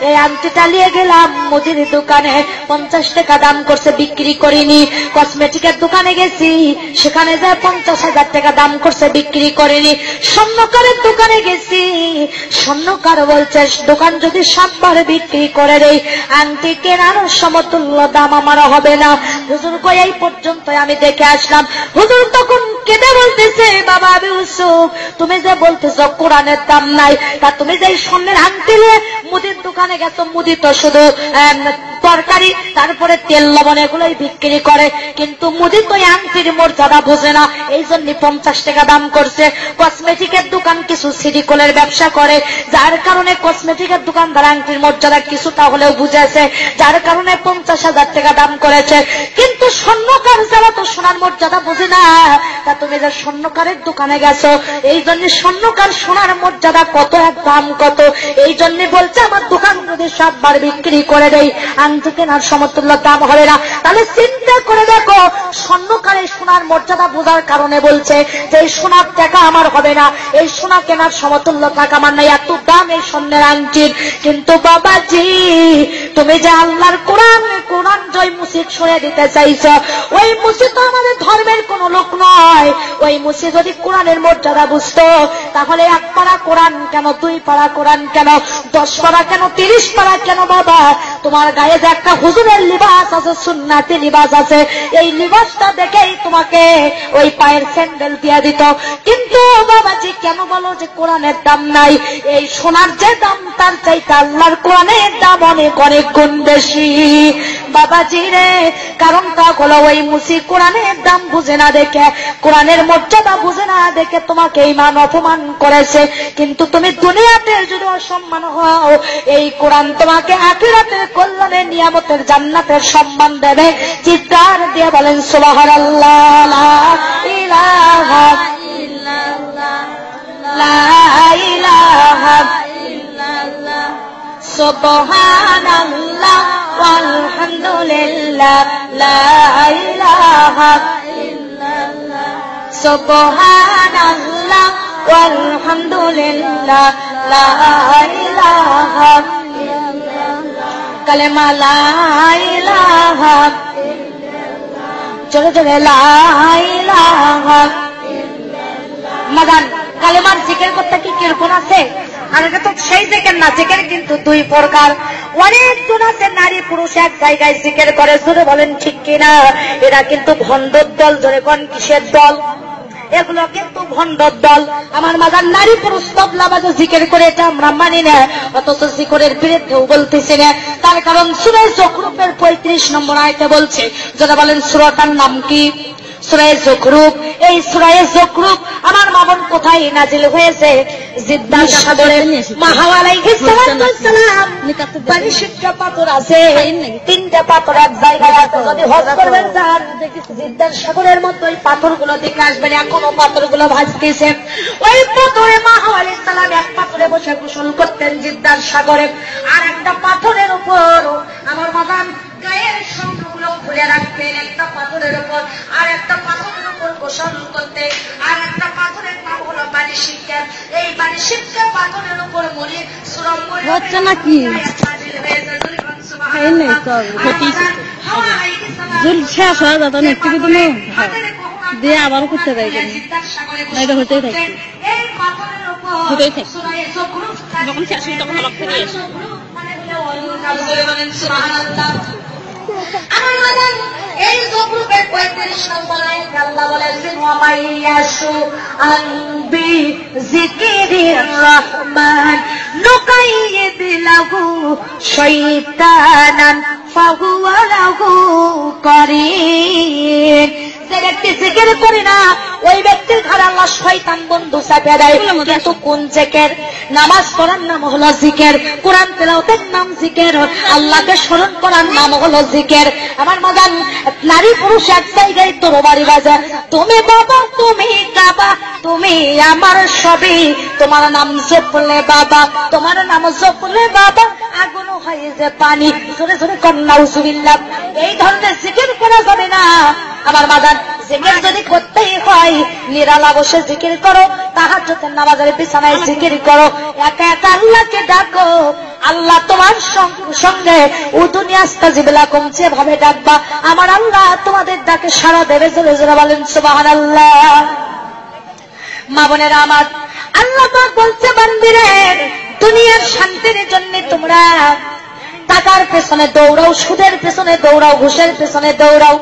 এই আংটিটা নিয়ে গেলাম মুদির দোকানে, 50 টাকা দাম করছে, বিক্রি করিনি। কসমেটিকের দোকানে গেছি, সেখানে যায় 50,000 টাকা দাম করছে, বিক্রি করিনি। স্বর্ণকারের দোকানে গেছি, স্বর্ণকার বলছে দোকান যদি 7 বার বিক্রি করে দেই, আংটি কেনার সমতুল্য দাম আমার হবে না। হুজুর কয় এই পর্যন্ত আমি দেখে আসলাম। হুজুর তখন কেঁদে বলতেছে, বাবা আবু ইউসুফ তুমি যে বলতেছ কোরআনের দাম নাই, তা তুমি যে স্বর্ণের আংটি নিয়ে মুদির দোকানে গেছো, মুদি তো শুধু তরকারি তারপরে তেল লবণ এগুলোই বিক্রি করে, কিন্তু মুদি তো আংটির মর্যাদা বোঝে না, এই জন্য 50 টাকা দাম করছে। কসমেটিকের দোকান কিছু সিডিকলের ব্যবসা করে, যার কারণে কসমেটিকের দোকানদার আংটির মর্যাদা কিছুটা হলেও বুঝেছে, যার কারণে 50,000 টাকা দাম করেছে। কিন্তু স্বর্ণকার যারা তো সোনার মর্যাদা বোঝে না, তা তুমি যে স্বর্ণকারের দোকানে গেছো, এই জন্য স্বর্ণকার সোনার মর্যাদা কত, এক দাম কত, এই জন্য বলছে আমার দোকান যদি 7 বার বিক্রি করে দেই, আংটি কেনার সমতুল্য দাম হবে না। তাহলে চিন্তা করে দেখো, স্বর্ণকারের সোনার মর্যাদা বোঝার কারণে বলছে যে এই সোনার টাকা আমার হবে না, এই সোনা কেনার সমতুল্য টাকা আমার নাই, এত দাম এই স্বর্ণের আংটির। কিন্তু বাবাজি তুমি যে আল্লাহর কোরআন জয় মুসিদ শুনে দিতে চাইছ, ওই মুসিদ তো আমাদের ধর্মের কোন লোক নয়। ওই মুসিদ যদি কোরআনের মর্যাদা বুঝতো, তাহলে 1 পারা কোরআন কেন, 2 পারা কোরআন কেন, 10 পারা কেন, 30 পারা কেন? বাবা তোমার গায়ে মধ্যে একটা হুজুরের লিবাস আছে, সুন্নাতি লিবাস আছে, এই লিবাসটা দেখেই তোমাকে ওই পায়ের স্যান্ডেল দিয়ে দিত। কিন্তু বাবাজি কেন বলো যে কোরআনের দাম নাই? এই সোনার যে দাম তার চাইতে আল্লাহর কোরআনের দাম অনেক অনেক গুণ বেশি বাবাজি রে। কারণটা হলো ওই মুসি কোরআনের দাম বুঝে না দেখে, কোরআনের মর্যাদা বুঝে না দেখে তোমাকে ইমান অপমান করেছে। কিন্তু তুমি দুনিয়াতে যদি অসম্মান হও, এই কোরআন তোমাকে আখিরাতের কল্যাণের নিয়ামতের জান্নাতের সম্মান দেবে। চিৎকার দিয়ে বলেন সুবহানাল্লাহ, লা ইলাহা ইল্লাল্লাহ, লা ইলাহা ইল্লাল্লাহ, সুবহানাল্লাহ ওয়ালহামদুলিল্লাহ, লা ইলাহা ইল্লাল্লাহ, সুবহানাল্লাহ ওয়ালহামদুলিল্লাহ, লা ইলাহা ইল্লাল্লাহ, কালেমা লা ইলাহা ইল্লাল্লাহ, জোরে জোরে লা ইলাহা ইল্লাল্লাহ। মাদান কালেমার জিকির করতে কি কিরকম আছে? আর এটা তো সেই জিকির না, জিকির কিন্তু দুই প্রকার। অনেক জন আছে নারী পুরুষ এক জায়গায় জিকির করে, জোরে বলেন ঠিক কিনা? এরা কিন্তু ভণ্ডর দল। জোরে কোন কিসের দল? এগুলো কিন্তু ভণ্ডর দল। আমার মাদার নারী পুরুষ তবলা বাজে জিকির করে, এটা আমরা মানি না, অথচ জিকিরের বিরুদ্ধেও বলতেছি না। তার কারণ সূরা যুখরুফের 35 নম্বর আয়াতে বলছে, যারা বলেন সূরাটার নাম কি? সূরা যুখরুফ। এই সূরা যুখরুফ আমার মামুন কোথায় নাজিল হয়েছে? জিদ্দার সাগরে। মা হাওয়া আলাইহিস সালাম পানিশিট্টা পাথর আছে, 3টা পাথর এক জায়গায় আছে। যদি হজ করবেন যান, জিদ্দার সাগরের মধ্যে ওই পাথরগুলো দেখে আসবেন, এখনো পাথরগুলো ভাসতেছে। ওই পাথরে মা হাওয়া আলাইহিস সালাম এক পাথরে বসে গোসল করতেন জিদ্দার সাগরে, আর একটা পাথরের উপর আমার মাদান গায়ের সঙ্গগুলো খুলে রাখতেন, একটা পাথরের উপর আর একটা পাথরের উপর গোসল করতে। আর একটা পাথরের নাম হলো বালিশিক্কা। এই বালিশিক্কা পাথরের উপর মরি সুরম হচ্ছে নাকি শেষ হয়ে যেত না, একটু কিন্তু দিয়ে আবার করতে দেয়, এটা হতেই থাকে, হতেই থাকে, যখন শেষ হয় তখন অলগ থেকে আসে। এই যুখরুফের 35 নম্বর আয়াতে আল্লাহ বলেছেন, ওয়া মাইয়াশু আনবি যিকিরির রহমান নুকাইয়িদ লাহু শাইতানান ফাহুয়া লাহু করিন। যে ব্যক্তি জিকির করে না, ওই ব্যক্তির ঘরে আল্লাহ শয়তান বন্ধু চাপে দেয়। কিন্তু কোন জিকির? নামাজ পড়ার নাম হলো জিকির, কোরআন তেলাওয়াতের নাম জিকির, আল্লাহকে স্মরণ করার নাম হলো জিকির। আমার মাদান নারী পুরুষ এক জায়গায় তরবারি বাজে, তুমি বাবা তুমি কাবা তুমি আমার সবই, তোমার নাম জপলে বাবা, তোমার নাম জপলে বাবা আগুন হয়ে যে পানি। জোরে জোরে কন্যা উজুবিল্লাহ। এই ধরনের জিকির করা যাবে না আমার মাদান। জিকির যদি করতেই হয়, নিরালা বসে জিকির করো, তাহাজ্জুদের নামাজের বিছানায় জিকির করো, একা একা আল্লাহকে ডাকো। আল্লাহ তোমার সঙ্গে উদুনি আস্তাজিব লাকুম যেভাবে ডাকবা, আমার আল্লাহ তোমাদের ডাকে সাড়া দেবে। জোরে জোরে বলেন সুবহানাল্লাহ। মা বোনেরা আমার, আল্লাহ পাক বলছে, বান্দিরে দুনিয়ার শান্তির জন্য তোমরা টাকার পেছনে দৌড়াও, সুদের পেছনে দৌড়াও, ঘুষের পেছনে দৌড়াও,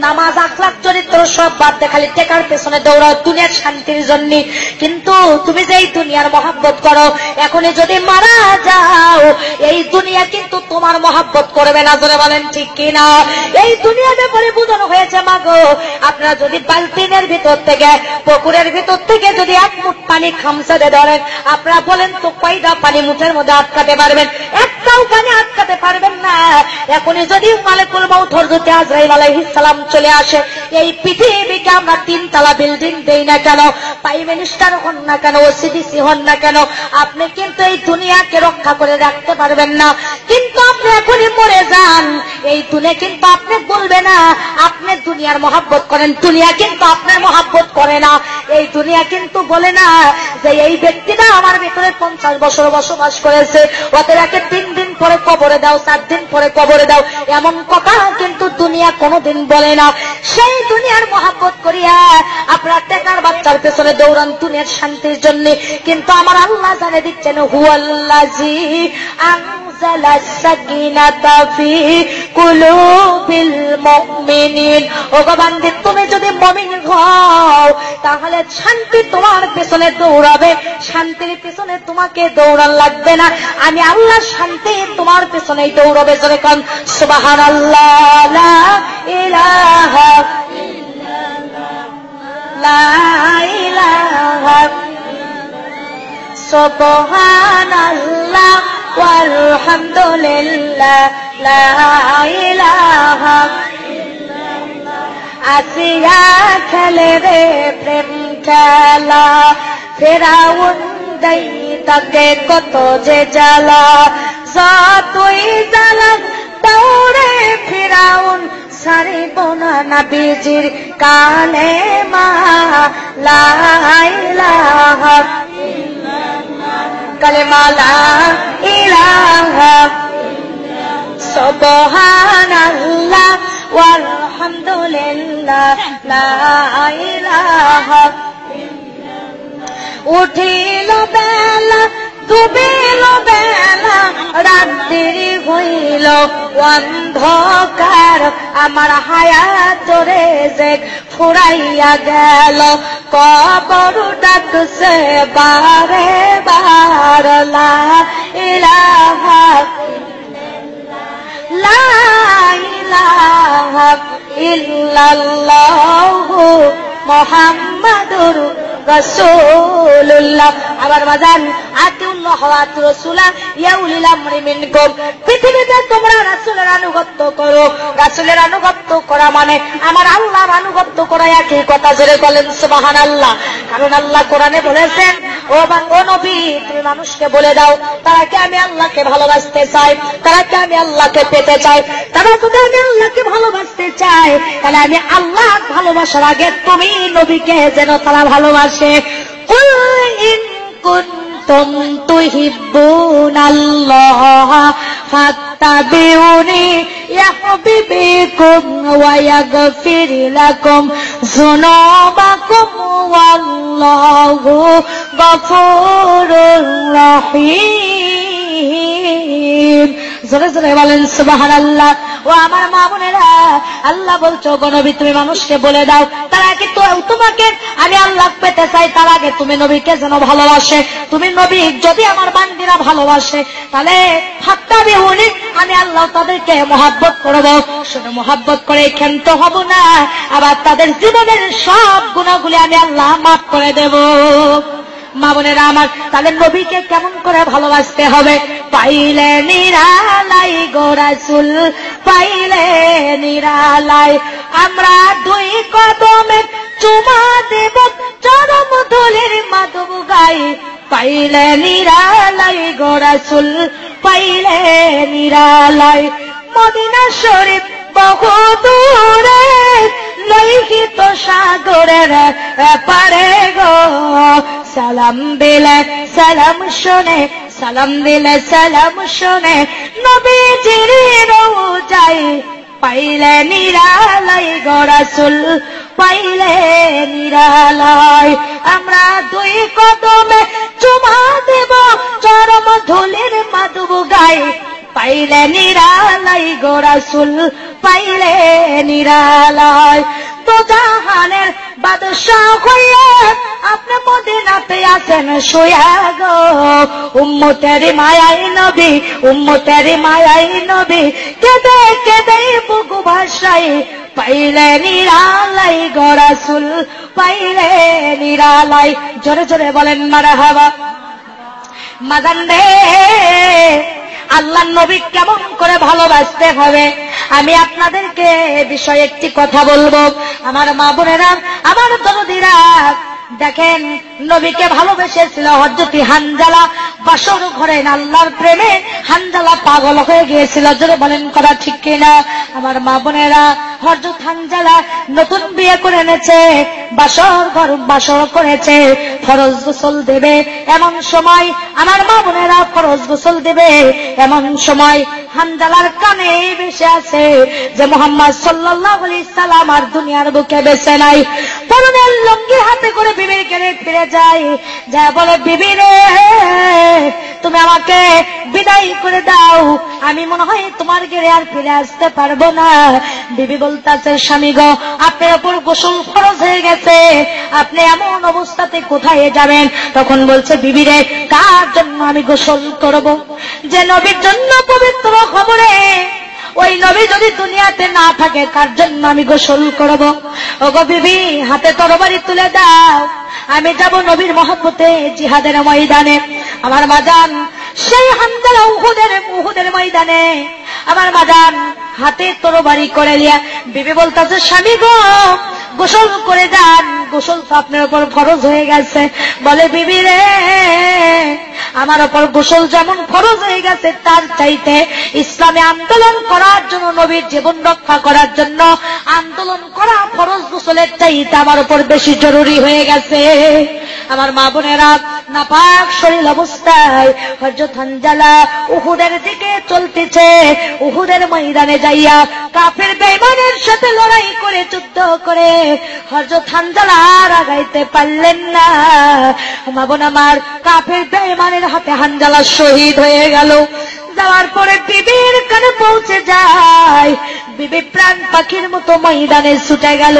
নামাজ আখলাক চরিত্র সব বাদ দিয়ে খালি টাকার পেছনে দৌড়াও দুনিয়ার শান্তির জন্য। কিন্তু তুমি যে এই দুনিয়ার মহব্বত করো, এখনই যদি মারা যাও, এই দুনিয়া কিন্তু তোমার মহব্বত করবে না। জোরে বলেন ঠিক কিনা? এই দুনিয়া ব্যাপারে বোঝানো হয়েছে, মাগো আপনারা যদি বালতিনের ভিতর থেকে, পুকুরের ভিতর থেকে যদি এক মুঠ পানি খামসাতে ধরেন, আপনারা বলেন তো কয়টা পানি মুঠের মধ্যে আটকাতে পারবেন? একটাও পানি আটকাতে পারবেন না। এখনই যদি মালিকুল মউত হযরত আজরাইল আলাইহিস সালাম চলে আসে, এই পৃথিবীকে আমরা 3 তলা বিল্ডিং দেই না কেন, প্রাইম মিনিস্টার হন না কেন, ওসিডিসি হন না কেন, আপনি কিন্তু এই দুনিয়াকে রক্ষা করে রাখতে পারবেন না। কিন্তু আপনি এখনই মরে যান, এই দুনিয়া কিন্তু আপনি বলবে না আপনি দুনিয়ার মহব্বত করেন, দুনিয়া কিন্তু আপনার মহব্বত করে না। এই দুনিয়া কিন্তু বলে না যে এই ব্যক্তিটা আমার ভিতরে 50 বছর বসবাস করেছে, ওদেরকে 3 দিন পরে কবরে দাও, 4 দিন পরে কবরে দাও, এমন কথা কিন্তু দুনিয়া কোনোদিন বলে না। সেই দুনিয়ার মহব্বত করিয়া আপনার টাকার বাচ্চার পেছনে দৌড়ান দুনিয়ার শান্তির জন্য। কিন্তু আমার আল্লাহ জানে দিচ্ছেন, হুয়াল্লাযী আনজালাস সাকিনাতা ফি কুলুবিল মুমিনিন। ওগো বান্দী, তুমি যদি মুমিন হও তাহলে শান্তি তোমার পেছনে দৌড়াবে, শান্তির পেছনে তোমাকে দৌড়ান লাগবে না। আমি আল্লাহ শান্তি তোমার পেছনেই দৌড়াবে। জোরে কোন সুবহানাল্লাহ। লা ইলাহা লা ইলাহা সুবহানাল্লাহ ওয়ালহামদুলিল্লাহ লা ইলাহা। আসিয়া খেলে রে প্রেম খেলা, ফেরাউন দাইতাকে কত যে জ্বালা, যতই জ্বালা দৌড়ে ফেরাউন ছাড়িব না নবীজির কানে মা। লা ইলাহা কালেমা লা ইলাহা সুবহানাল্লাহ ওয়ালহামদুলিল্লাহ লা ইলাহা। উঠিল বেলা ডুবিল বেলা, রাত্রি হইল অন্ধকার, আমার হায়াত রে যে ফুরাইয়া গেল, কবর ডাকছে বারে বার। লা ইলাহা লা ইলাহা ইল্লাল্লাহু মুহাম্মাদুর রাসূলুল্লাহ। আবার বাজান, আতিউল্লাহ ওয়া আতিউর রাসূলা ইয়া উলিল আমরি মিনকুম। পৃথিবীতে তোমরা রাসূলের আনুগত্য করো। রাসূলের আনুগত্য করা মানে আমার আল্লাহর আনুগত্য করা একই কথা। জোরে বলেন সুবহানাল্লাহ। কারণ আল্লাহ কোরআনে বলেছেন, ও নবী, তুমি মানুষকে বলে দাও তারা কি আমি আল্লাহকে ভালোবাসতে চাই, তারা কি আমি আল্লাহকে পেতে চাই। তারা যদি আমি আল্লাহকে ভালোবাসতে চাই, তাহলে আমি আল্লাহ ভালোবাসার আগে তুমি নবীকে যেন তারা ভালোবাসে। কুল ইন কুনতুম তুহিব্বুনাল্লাহ ফাত্তাবিউনি ইউহিব্বুকুম ওয়া ইয়াগফির লাকুম যুনুবাকুম ওয়াল্লাহু গফুরুর রহিম। জোরে জোরে বলেন সুবহানাল্লাহ। ও আমার মা বোনেরা, আল্লাহ বলছো গো নবী, তুমি মানুষকে বলে দাও তারা কি তোমাকে আমি আল্লাহ পেতে চাই, তার আগে তুমি নবীকে যেন ভালোবাসে। তুমি নবী যদি আমার বান্দীরা ভালোবাসে, তাহলে ফাত্তাবিউনি, আমি আল্লাহ তাদেরকে মহব্বত করব। শুধু মহব্বত করে ক্ষান্ত হব না, আবার তাদের জীবনের সব গুনাহগুলি আমি আল্লাহ মাফ করে দেব। মা বোনেরা আমার, তাহলে নবীকে কেমন করে ভালোবাসতে হবে? পাইলে নিরালাই গো রাসূল, পাইলে নিরালাই, আমরা দুই কদমে চুমা দেব, চরম ধুলির মাধব গাই। পাইলে নিরালাই গো রাসূল, পাইলে নিরালাই। মদিনা শরীফ বহু দূরে, লোহিত সাগরের পারে গো, সালাম দিলে সালাম শোনে, সালাম দিলে সালাম শোনে নবীজির রওজায়। পাইলে নিরালাই গো রাসূল, পাইলে নিরালাই, আমরা দুই কদমে চুমা দেব, চরম ধুলির মাধব গাই। পাইলে নিরালাই গো রাসূল, পাইলে নিরালাই। তো জাহানের বাদশাহ হইয়া আপনি মদিনাতে আছেন শুয়া গো, উম্মতের মায়াই নবী, উম্মতের মায়াই নবী, কেঁদে কেঁদে বুকু ভাসাই। পাইলে নিরালাই গো রাসূল, পাইলে নিরালাই। জোরে জোরে বলেন মারহাবা। মাদান রে, আল্লাহ নবী কেমন করে ভালোবাসতে হবে আমি আপনাদেরকে বিষয়ে একটি কথা বলবো। আমার মা বোনেরা, আমার দরদিরা, দেখেন নবীকে ভালোবেসেছিল হযরত হানজালা। বাসর ঘরে আল্লাহর প্রেমে হানজালা পাগল হয়ে গিয়েছিল। জোরে বলেন কথা ঠিক কিনা? আমার মা বোনেরা, হযরত হানজালা নতুন বিয়ে করে এনেছে, বাসর করেছে, ফরজ গোসল দেবে এমন সময়, আমার মা বোনেরা ফরজ গোসল দেবে এমন সময় হানজালার কানে ভেসে আছে যে মুহাম্মদ সাল্লাল্লাহু আলাইহি সাল্লাম আর দুনিয়ার বুকে বেঁচে নাই। পরনের লুঙ্গি হাতে করে বিবির কাছে ফিরে যায়, যা বলে, বিবি রে, তুমি আমাকে বিদায় করে দাও, আমি মনে হয় তোমার ঘরে আর ফিরে আসতে পারবো না। বিবি বলতেছে, স্বামী গো, আপনার উপর গোসল ফরজ হয়ে গেছে, আপনি এমন অবস্থাতে কোথায় যাবেন? তখন বলছে, বিবি রে, কার জন্য আমি গোসল করব? যে নবীর জন্য পবিত্র খবরে, ওই নবী যদি দুনিয়াতে না থাকে, কার জন্য আমি গোসল করব? ওগো বিবি, হাতে তরবারি তুলে দাও, আমি যাব নবীর মহব্বতে জিহাদের ময়দানে। আমার মাজান সেই হানজালা উহুদের ময়দানে আমার মাজান হাতে তরবারি করে লিয়া বিবি বলতেছে, স্বামী গো, গোসল করে যান, গোসল তো আপনার উপর ফরজ হয়ে গেছে। বলে, বিবি রে, আমার উপর গোসল যেমন ফরজ হয়ে গেছে, তার চাইতে ইসলামে আন্দোলন করার জন্য, নবীর জীবন রক্ষা করার জন্য আন্দোলন করা ফরজ গোসলের চাইতে আমার উপর বেশি জরুরি হয়ে গেছে। আমার মা বোনেরা, নাপাক শরীর অবস্থায় হযরত হানজালা উহুদের দিকে চলতেছে। উহুদের ময়দানে যাইয়া কাফের বেঈমানের সাথে লড়াই করে, যুদ্ধ করে হযরত হানজালা আর আগাইতে পারলেন না। মা বোন আমার, কাফের বেঈমানের হাতে হানজালা শহীদ হয়ে গেল। যাওয়ার পরে বিবির কানে পৌঁছে যায়, বিবি প্রাণ পাখির মতো ময়দানে ছুটে গেল।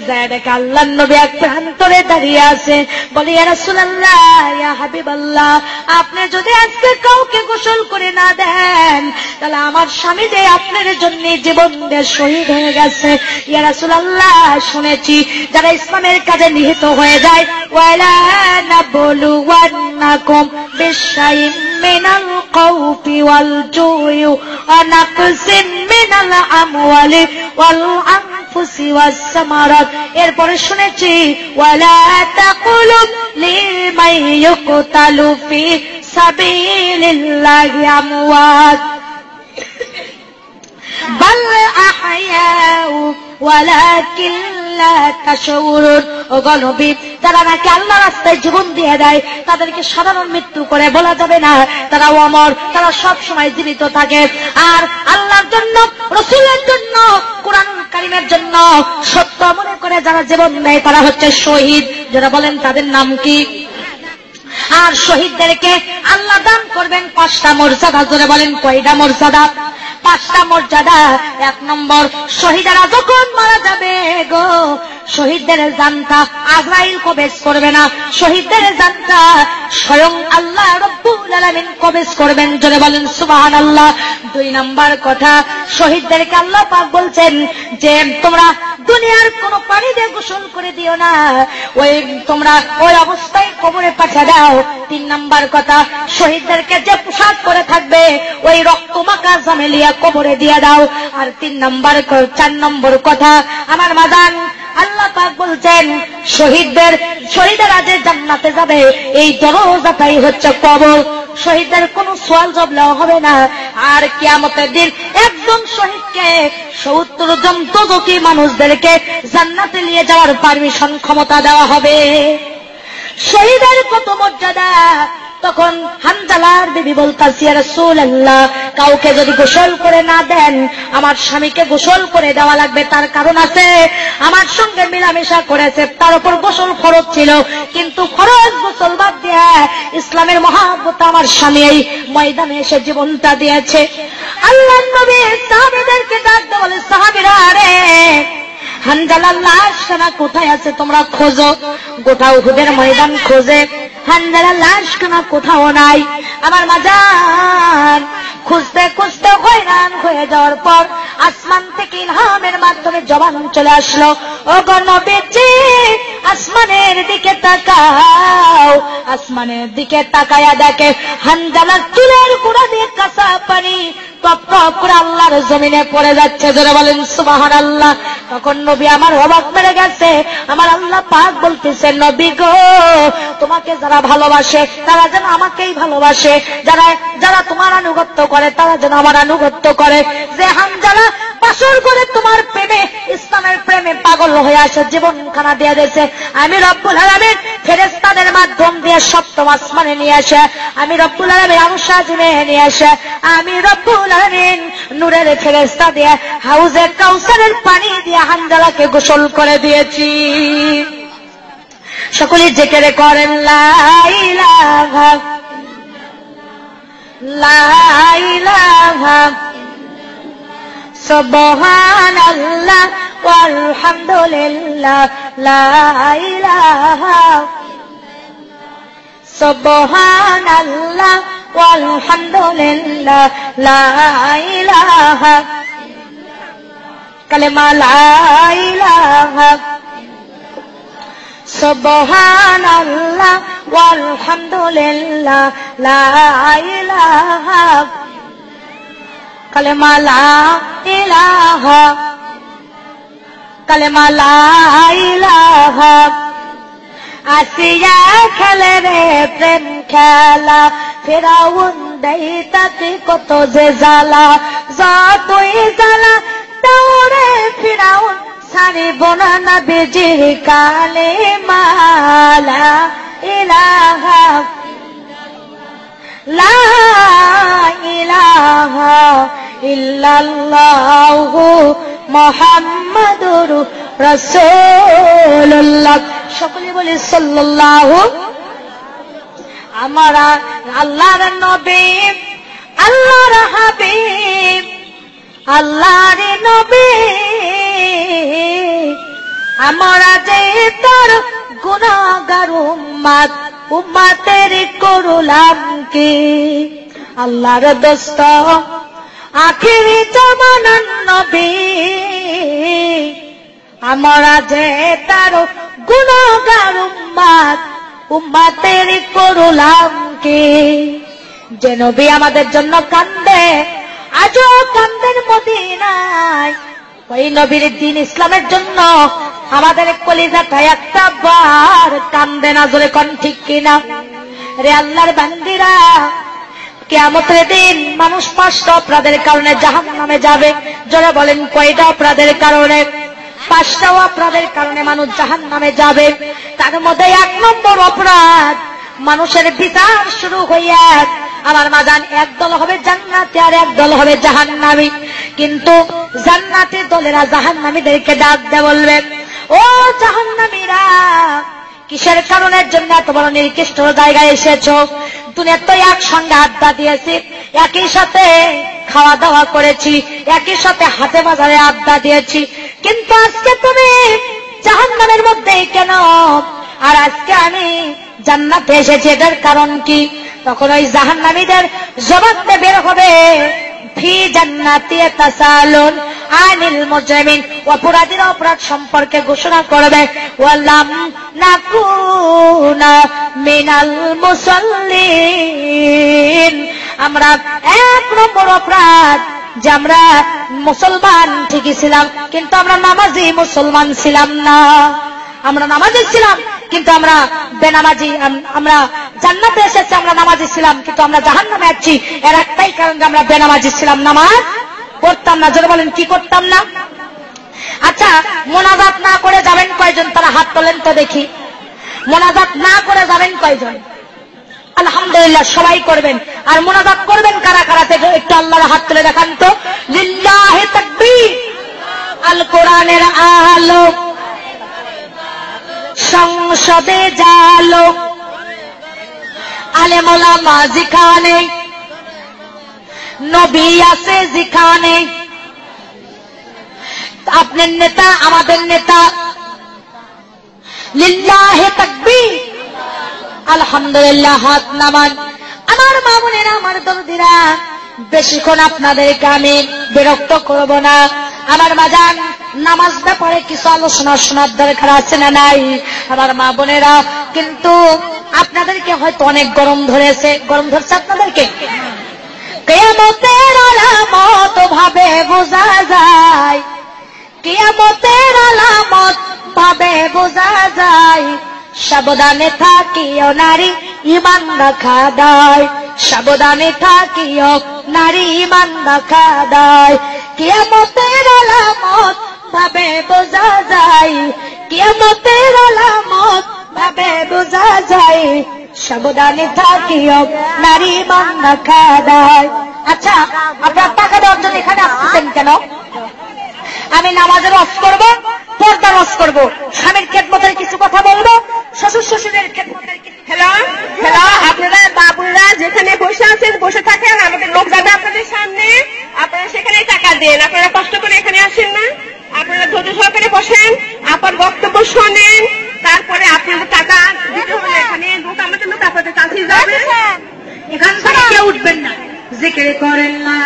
যায় দেখে আল্লাহর নবী এক প্রান্তরে দাঁড়িয়ে আছে। বলি, ইয়া রাসূলুল্লাহ, ইয়া হাবিবাল্লাহ, আপনি যদি আজকে কাউকে গোসল করে না দেন, তাহলে আমার স্বামী যে আপনার জন্য জীবন দিয়ে শহীদ হয়ে গেছে। ইয়া রাসূলুল্লাহ, শুনেছি যারা ইসলামের কাজে নিহত হয়ে যায়, ওয়ালা নাবলুওয়ান্নাকুম বিশাইইন মিনাল খাউফি ওয়াল জুই ওয়া নাকসিন মিনাল আমওয়ালি ওয়াল আনফুসি ওয়াস সামারাত। এরপরে শুনেছি, ওয়ালা তাকুলু লিমান ইউকতালু ফি সাবিলিল্লাহি আমওয়াত বাল আহয়াউ ওয়ালাকিন লা তাশউরুন। ও নবী, যারা নাকি আল্লাহর রাস্তায় জীবন দিয়ে দেয়, তাদেরকে সাধারণ মৃত্যু করে বলা যাবে না, তারা অমর, তারা সব সময় জীবিত থাকে। আর আল্লাহর জন্য, রাসূলের জন্য, কোরআন কারীমের জন্য সত্য মনে করে যারা জীবন দেয়, তারা হচ্ছে শহীদ। যারা বলেন তাদের নাম কি? আর শহীদদেরকে আল্লাহ দান করবেন 5টা মর্যাদা। জোরে বলেন, কয়টা মর্যাদা? 5টা মর্যাদা। 1 নম্বর, শহীদেরা যখন মারা যাবে গো, শহীদদের জানটা আজরাইল কবজ করবে না, শহীদদের জানটা স্বয়ং আল্লাহ রাব্বুল আলামিন কবজ করবেন। জোরে বলেন সুবহানাল্লাহ। 2 নম্বর কথা, শহীদদেরকে আল্লাহ পাক বলছেন যে তোমরা দুনিয়ার কোন পানি দিয়ে গোসল করে দিও না, তোমরা ওই অবস্থায় কবরে পাঠিয়ে দাও। 3 নম্বর কথা, শহীদদেরকে যে পোশাক পরে থাকবে, ওই রক্তমাখা জামেলিয়া কবরে দিয়ে দাও। আর 4 নম্বর কথা, আমার মাদান আল্লাহ পাক বলছেন, শহীদেরা যে জান্নাতে যাবে, এই দরজাটাই হচ্ছে কবর। শহীদদের কোনো সওয়াল জবাব হবে না। আর কিয়ামতের দিন একজন শহীদকে 70 জন দোজখী মানুষদেরকে জান্নাতে নিয়ে যাওয়ার পারমিশন, ক্ষমতা দেওয়া হবে। শহীদের কত মর্যাদা! তখন হানজালার বিবি বলতাছে, ইয়া রাসূলুল্লাহ, কাউকে যদি গোসল করে না দেন, আমার স্বামীকে গোসল করে দেওয়া লাগবে। তার কারণ আছে, আমার সঙ্গে মিলামেশা করেছে, তার উপর গোসল ফরজ ছিল, কিন্তু ফরজ গোসল বাদ দিয়ে ইসলামের মহব্বত আমার স্বামী এই ময়দানে এসে জীবনটা দিয়েছে। আল্লাহর নবী সাহাবীদেরকে ডাকতে বলে, সাহাবীরা, আরে হানজালার লাশখানা কোথায় আছে তোমরা খোঁজো। গোটা উহুদের ময়দান খোঁজে, হানজালার লাশখানা কোথাও নাই। আমার মাজান খুঁজতে খুঁজতে হয়রান হয়ে যাওয়ার পর আসমান থেকে ইলহামের মাধ্যমে জবান চলে আসলো, ও গো নবীজি, আসমানের দিকে তাকাও। আসমানের দিকে তাকায়া দেখে হানজালার চুলের গোড়া দিয়ে কাঁচা পানি টপ টপ করে আল্লাহর জমিনে পড়ে যাচ্ছে। জোরে বলেন সুবহানাল্লাহ। তখন নবী আমার অবাক মেরে গেছে। আমার আল্লাহ পাক বলতেছে, নবী গো, তোমাকে যারা ভালোবাসে তারা যেন আমাকেই ভালোবাসে, যারা তোমার আনুগত্য করে তারা যেন আমার আনুগত্য করে। যে হানজালা বাসর করে তোমার প্রেমে, ইসলামের প্রেমে পাগল হয়ে আসে, জীবনখানা দিয়ে দিয়েছে, আমি রব্বুল আলামিন ফেরেশতাদের মাধ্যম দিয়ে সপ্তম আসমানে নিয়ে আসে, আমি রব্বুল আলামিন আরশ আজিমে নিয়ে আসে, আমি রব্বুল আলামিন নূরের ফেরেশতা দিয়ে হাউজে কাউসারের পানি দিয়ে হানজালাকে গোসল করে দিয়েছি। সকলে জিকির করেন লা ইলাহা। লা ইলাহা সুবহানাল্লাহ ওয়ালহামদুলিল্লাহ লা ইলাহা সুবহানাল্লাহ ওয়ালহামদুলিল্লাহ লা ইলাহা কালেমা লা ইলাহা সুবহানাল্লাহ ওয়ালহামদুলিল্লাহ লা ইলাহা কালেমা লা ইলাহা কালেমা লা ইলাহা আসিয়া খেলে রে প্রেম খেলা ফেরাউন দেই তাকে কত যে জ্বালা যতই জ্বালা তাওরে ফেরাউন সারিব না নবীজির কালেমা লা ইলাহা লা ইলাহা ইল্লাল্লাহু মুহাম্মাদুর রাসূলুল্লাহ। সকলে বলি সাল্লাল্লাহু। আমরা আল্লাহর নবী, আল্লাহর হাবিব, আল্লাহর নবী, আমরা যে তার গুনাহগার উম্মত, উম্মতের করলাম কি আল্লাহর দোস্ত আখিরি জামানার নবী, আমরা যে তার গুনাহগার উম্মত, উম্মতের করলাম কি। যে নবী আমাদের জন্য কান্দে, আজও কান্দেন মদিনায়, ওই নবীর দ্বীন ইসলামের জন্য আমাদের কলিজাটা একটা বার কান্দে না। জোরে কোন ঠিক কিনা? রে আল্লাহর বান্দিরা, কিয়ামতের দিন মানুষ 5টা অপরাধের কারণে জাহান্নামে যাবে। জোরে বলেন কয়টা অপরাধের কারণে? 5টা অপরাধের কারণে মানুষ জাহান্নামে যাবে। তার মধ্যে 1 নম্বর অপরাধ, মানুষের বিচার শুরু হইয়া আমার মাজান একদল হবে জান্নাতি আর একদল হবে জাহান্নামী। কিন্তু জান্নাতি দলেরা জাহান্নামীদেরকে ডাক দিয়ে বলবে, ও জাহান্নামীরা, কিসের কারণের জন্য এত বড় নির্দিষ্ট জায়গায় এসেছো? দুনিয়া তো একসঙ্গে আড্ডা দিয়েছি, একই সাথে খাওয়া দাওয়া করেছি, একই সাথে হাটে বাজারে আড্ডা দিয়েছি, কিন্তু আজকে তুমি জাহান্নামের মধ্যে কেন? আর আজকে আমি জান্নাতে এসেছি, এটার কারণ কি? তখন ওই জাহান্নামীদের জবাব দিয়ে বের হবে, ফি জান্নাতি তাসালুন আনিল মুজরিমিন, অপরাধীরা অপরাধ সম্পর্কে ঘোষণা করবে, ওয়ালাম নাকুনা মিনাল মুসাল্লিন। আমরা 1 নম্বর অপরাধ যে আমরা মুসলমান ঠিকই ছিলাম, কিন্তু আমরা নামাজি মুসলমান ছিলাম না। আমরা নামাজি ছিলাম কিন্তু আমরা বেনামাজি। আমরা জান্নাতে এসেছি, আমরা নামাজি ছিলাম কিন্তু আমরা জাহান্নামে আছি। এর একটাই কারণ যে আমরা বেনামাজি ছিলাম, নামাজ পড়তাম না। জোরে বলেন কি করতাম না? আচ্ছা, মোনাজাত না করে যাবেন কয়জন? তারা হাত তোলেন তো দেখি। মোনাজাত না করে যাবেন কয়জন? আলহামদুলিল্লাহ, সবাই করবেন। আর মোনাজাত করবেন কারা কারা? থেকে একটু আল্লাহর হাত তুলে দেখান তো। লিল্লাহি তাকবীর। আল কোরআনের আলো সংসদে জালো, আলেম ওলামা যেখানে, নবী আছে যেখানে, আপনার নেতা আমাদের নেতা। লিল্লাহি তাকবীর। আলহামদুলিল্লাহ, হাত নামান। আমার মা বোনেরা, আমার দরদিরা, বেশিক্ষণ আপনাদেরকে আমি বিরক্ত করব না। আমার মাজান, নামাজ ব্যাপারে কিছু আলোচনা শোনার দরকার আছে না নাই? আমার মা বোনেরা, কিন্তু আপনাদেরকে হয়তো অনেক গরম ধরেছে। গরম ধরছে আপনাদেরকে? কিয়ামতের আলামত ভাবে বোঝা যায়, কিয়ামতের আলামত ভাবে বোঝা যায়, সাবধানে থাকিও নারী ঈমান রাখা দায়, সাবধানে থাকিও নারী ঈমান রাখা দায়। কিয়ামতের আলামত ভাবে বোঝা যায়, কিয়ামতের আলামত ভাবে বোঝা যায়, সাবধানে থাকিও নারী ঈমান রাখা দায়। আচ্ছা, আপনার টাকা দেওয়ার জন্য এখানে আসছেন কেন? আমি নামাজের ওয়াজ করব, পর্দার ওয়াজ করব, স্বামীর খেদমতের কিছু কথা বলবো, শ্বশুর শ্বশুরের খেদমতের হ্যালো হ্যালো, আপনারা বাবুরা যেখানে বসে আছেন বসে থাকেন, আমাদের লোক যাবে আপনাদের সামনে, আপনারা সেখানে টাকা দেন। আপনারা কষ্ট করে এখানে আসেন না, আপনারা ধৈর্য সহকারে বসেন, আপনার বক্তব্য শোনেন, তারপরে আপনাদের টাকা দিতে হলে এখানে লোক, আমাদের লোক আপনাদের কাছে যাবে। এখান থেকে কেউ উঠবেন না, জিকির করেন লা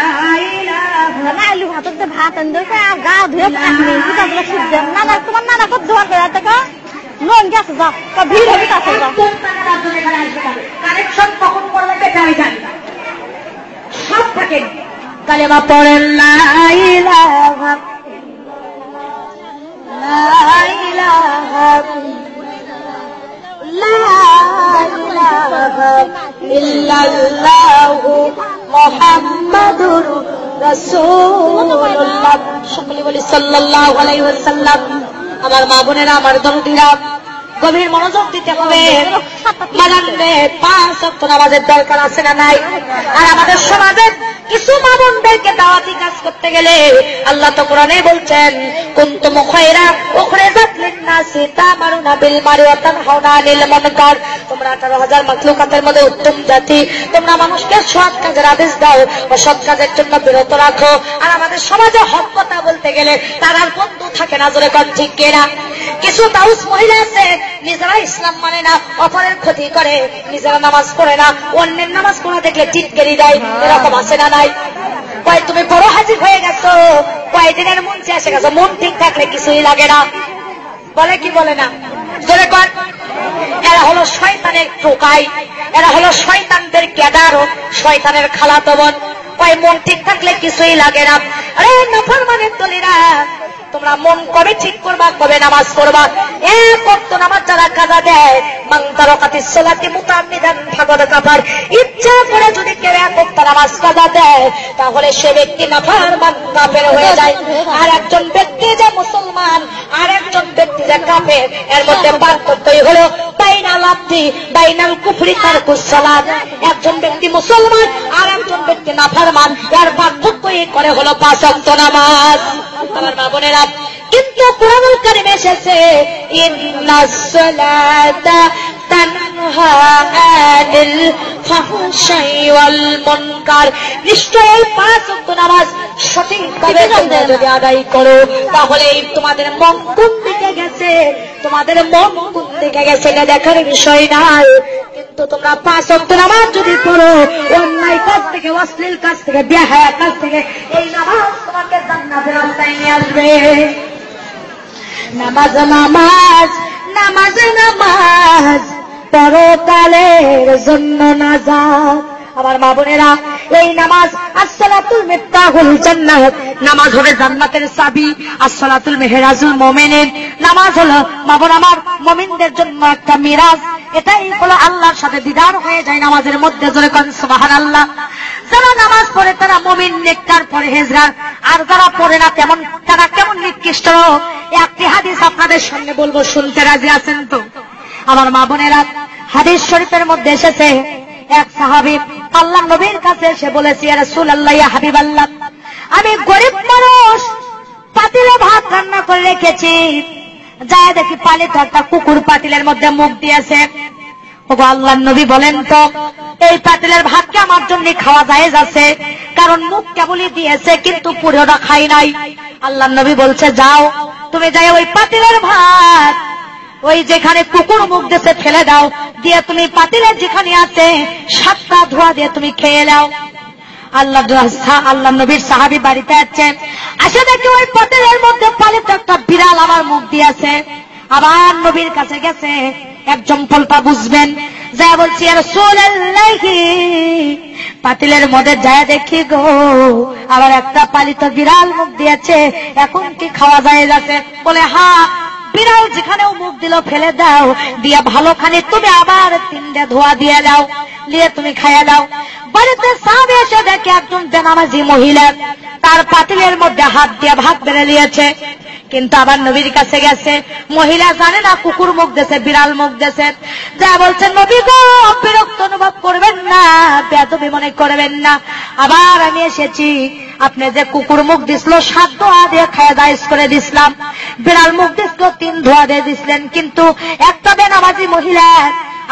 ইলাহা আলু হাতত ভাত আনতে গা ধুয়ে পানি দুটো সূর্য নানা তোমার নানা কত দোয়া করে থেকে লোন গেছে যা ভিড় হবে কাছে যা কানেকশন কখন করলে বেকারি জানি সব থাকে। কালেমা পড়েন লা ইলাহা ইল্লাল্লাহু মুহাম্মাদুর রাসূলুল্লাহ। সকলে বলি সাল্লাল্লাহু আলাইহি ওয়াসাল্লাম। আমার মা বোনেরা, আমার দরদিরা, গভীর মনোযোগ দিতে হবে। মাজানবে 5 ওয়াক্ত নামাজের দরকার আছে না নাই? আর আমাদের সমাজের কিছু মা বোনদেরকে দাওয়াতি কাজ করতে গেলে আল্লাহ তো কোরআনে বলছেন, কুনতুম খায়রা উখরিজাত লিন-নাসি তা'মারুনা বিল মারুফি ওয়া তানহাউনা আনিল মুনকার। তোমরা 18,000 মাখলুকাতের মধ্যে উত্তম জাতি। তোমরা মানুষকে সৎ কাজের আদেশ দাও, অসৎ কাজের জন্য বিরত রাখো। আর আমাদের সমাজে হক কথা বলতে গেলে তার আর বন্ধু থাকে না, জোরে কোন ঠিক কিনা? কিছু দাউস মহিলা আছে, নিজেরা ইসলাম মানে না, অপরের ক্ষতি করে, নিজেরা নামাজ পড়ে না, অন্যের নামাজ পড়া দেখলে টিটকেরি দেয়। এরকম আছে না নাই? কয় তুমি বড় হাজির হয়ে গেছো, কয়দিনের মঞ্চে এসে গেছো, মন ঠিক থাকলে কিছুই লাগে না, বলে কি বলে না? জোরে কর। এরা হলো শয়তানের টোকাই, এরা হলো শয়তানদের ক্যাডার, শয়তানের খালাতো বোন। কয় মন ঠিক থাকলে কিছুই লাগে না। আরে নাফরমানের দলেরা, তোমরা মন কবে ঠিক করবা, কবে নামাজ পড়বা? এক ওয়াক্ত নামাজ যারা কাজা দেয়, মান তারাকাতিস সালাতি মুতাআম্মিদান ফাকাদ কাফার। ইচ্ছা করে যদি কেউ এক ওয়াক্ত নামাজ কাজা দেয়, তাহলে সে ব্যক্তি নাফরমান কাফের হয়ে যায়। আর একজন ব্যক্তি যে মুসলমান, আর একজন ব্যক্তি যে কাফের, এর মধ্যে পার্থক্যই হলো বাইনাল আবদি বাইনাল কুফরি তারকুস সালাত। একজন ব্যক্তি মুসলমান, আর একজন ব্যক্তি নাফরমান, এর পার্থক্যই করে হলো 5 ওয়াক্ত নামাজ। আমার মা বোনেরা, কিন্তু কুরআনুল কারীমে এসেছে ইন্নাস সালাতা তানহা আনিল ফাহশাই ওয়াল মুনকার। নিশ্চয়ই 5 ওয়াক্ত নামাজ সঠিকভাবে তোমরা যদি আদায় করো, তাহলে তোমাদের মন কোন দিকে গেছে, তোমাদের মন কোন দিকে গেছে এটা দেখার বিষয় নাই। কিন্তু তোমরা 5 ওয়াক্ত নামাজ যদি পড়ো, অন্যায় কাজ থেকে, অশ্লীল কাজ থেকে, বেহায়া কাজ থেকে, এই নামাজ তোমাকে জান্নাতের রাস্তায় নিয়ে আসবে। নামাজ নামাজ নামাজ নামাজ পরকালের জন্য নাজাত। আমার মা বোনেরা, এই নামাজ আসসালাতুল মিফতাহুল জান্নাত, নামাজ হবে জান্নাতের চাবি। আসসালাতুল মেহরাজুল মুমিনিন, নামাজ হলো মা বোন আমার মুমিনদের জন্য একটা মিরাজ। এটাই হলো আল্লাহর সাথে দিদার হয়ে যায় নামাজের মধ্যে। জোরে কোন সুবহানাল্লাহ। যারা নামাজ পড়ে তারা মুমিন, নেককার, পরহেজগার। আর যারা পড়ে না তেমন, তারা কেমন নিকৃষ্ট। একটি হাদিস আপনাদের সামনে বলবো, শুনতে রাজি আছেন তো? আমার মা বোনেরা, হাদিস শরীফের মধ্যে এসেছে, এক সাহাবী আল্লাহর নবীর কাছে এসে বলেছে, ইয়া রাসূলুল্লাহ, ইয়া হাবিবাল্লাহ, আমি গরিব মানুষ, পাতিলে ভাত রান্না করে রেখেছি, যায় দেখি পালিত একটা কুকুর পাতিলের মধ্যে মুখ দিয়েছে। ওগো আল্লাহর নবী, বলেন তো এই পাতিলের ভাত কি আমার জন্য খাওয়া জায়েজ আছে? কারণ মুখ কেবলই দিয়েছে, কিন্তু পুরোটা খাই নাই। আল্লাহর নবী বলছে, যাও তুমি যাই ওই পাতিলের ভাত ওই যেখানে কুকুর মুখ দিয়েছে ফেলে দাও, দিয়ে তুমি পাতিলের যেখানে আছে 7টা ধোয়া দিয়ে তুমি খেয়ে নাও। আল্লাহ নবীর সাহাবী বাড়িতে আছেন, আসে দেখি ওই পাতিলের মধ্যে পালিত একটা বিড়াল আমার মুখ দিয়েছে। আবার নবীর কাছে গেছে, একজন পল্টা বুঝবেন, যা বলছি, ইয়া রাসূলুল্লাহ, পাতিলের মধ্যে যায় দেখি গো আবার একটা পালিত বিড়াল মুখ দিয়েছে, এখন কি খাওয়া যায় যাচ্ছে? বলে, হ্যাঁ, বিড়াল যেখানেও মুখ দিল ফেলে দাও, দিয়ে ভালো খানি তুমি আবার 3টে ধোয়া দিয়ে দাও, দিয়ে তুমি খাইয়া দাও। বাড়িতে সাহাবী এসে দেখে একজন বেনামাজি মহিলা তার পাতিলের মধ্যে হাত দিয়ে ভাত বেড়ে নিয়েছে। কিন্তু আবার নবীর কাছে গেছে, মহিলা জানে না কুকুর মুখ দিয়েছে, বিড়াল মুখ দিয়েছে। যা বলছেন, নবী গো, বিরক্ত অনুভব করবেন না, বেয়াদবি মনে করবেন না, আবার আমি এসেছি, আপনি যে কুকুর মুখ দিছিল 7 ধোয়া দিয়ে খাওয়া দাইজ করে দিছিলাম, বিড়াল মুখ দিছিল 3 ধোয়া দিয়ে দিছিলেন, কিন্তু একটা বেনামাজি মহিলা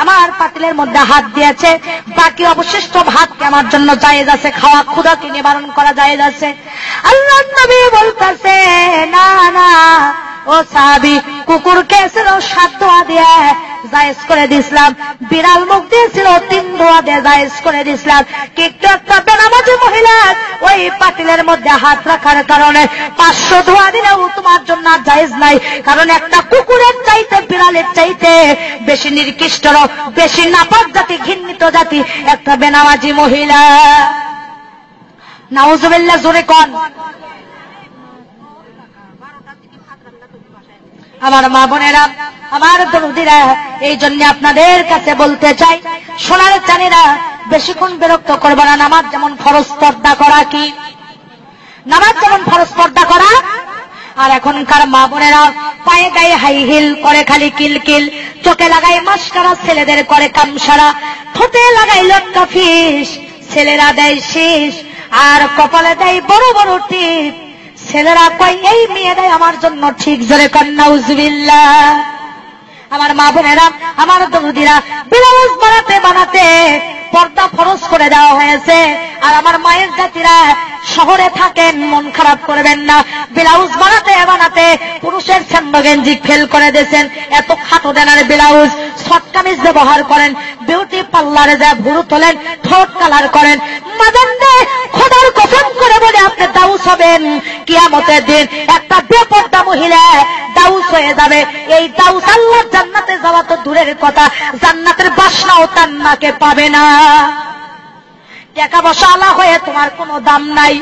আমার পাতিলের মধ্যে হাত দিয়েছে, বাকি অবশিষ্ট ভাতকে আমার জন্য জায়েজ আছে, খাওয়া ক্ষুধাকে নিবারণ করা জায়েজ আছে। আল্লাহর নবী বলতেছে না না ও সাহাবী, কুকুরকে ছিল 7 দোয়া দিয়ে জায়েজ করে দিয়েছিলাম, বিড়াল মুখ দিয়েছিল 3 দোয়া দিয়ে জায়েজ করে দিয়েছিলাম, কিন্তু একটা বেনামাজি মহিলা ওই পাতিলের মধ্যে হাত রাখার কারণে 500 দোয়া দিলেও তোমার জন্য জায়েজ নাই। কারণ একটা কুকুরের চাইতে বিড়ালের চাইতে বেশি নিকৃষ্ট, বেশি নাপাক জাতি, ঘৃণিত জাতি একটা বেনামাজি মহিলা। নাউজুবিল্লাহ, জোরে কোন। আমার মা বোনেরা, আমার দরদিরা, এই জন্য আপনাদের কাছে বলতে চাই, সোনার চানিরা বেশিক্ষণ বিরক্ত করবে না। নামাজ যেমন ফরজ পর্দা করা, কি নামাজ যেমন ফরজ পর্দা করা, আর এখনকার মা বোনেরা পায়ে গায়ে হাই হিল করে, খালি কিলকিল, চোখে লাগাই মাস্কারা, ছেলেদের করে কামসারা, ঠোঁটে লাগাই লটকা ফিস, ছেলেরা দেয় শীষ, আর কপালে দেয় বড় বড় টিপ। ছেলেরা কয় এই মেয়েরাই আমার জন্য ঠিক, জোরে কন্যা নাউজুবিল্লাহ। আমার মা বোনেরা, আমার দরদিরা, ব্লাউজ বানাতে পর্দা ফরজ করে দেওয়া হয়েছে। আর আমার মায়ের জাতিরা শহরে থাকেন, মন খারাপ করবেন না, ব্লাউজ বানাতে পুরুষের স্যান্ডো গেঞ্জি ফেল করে দিয়েছেন, এত খাটো দেনার ব্লাউজ, শর্ট কামিজ ব্যবহার করেন, বিউটি পার্লারে যা ভুরু তোলেন, ঠোঁট কালার করেন। মাদান্ডে খোদার কসম করে বলে আপনি দাউস হবেন কিয়ামতের দিন। একটা বেপর্দা মহিলা দাউস হয়ে যাবে। এই দাউস আল্লাহর জান্নাতে যাওয়া তো দূরের কথা, জান্নাতের বাসনাও তার নাকে পাবে না। টাকা পয়সা আলা হয়ে তোমার কোনো দাম নাই।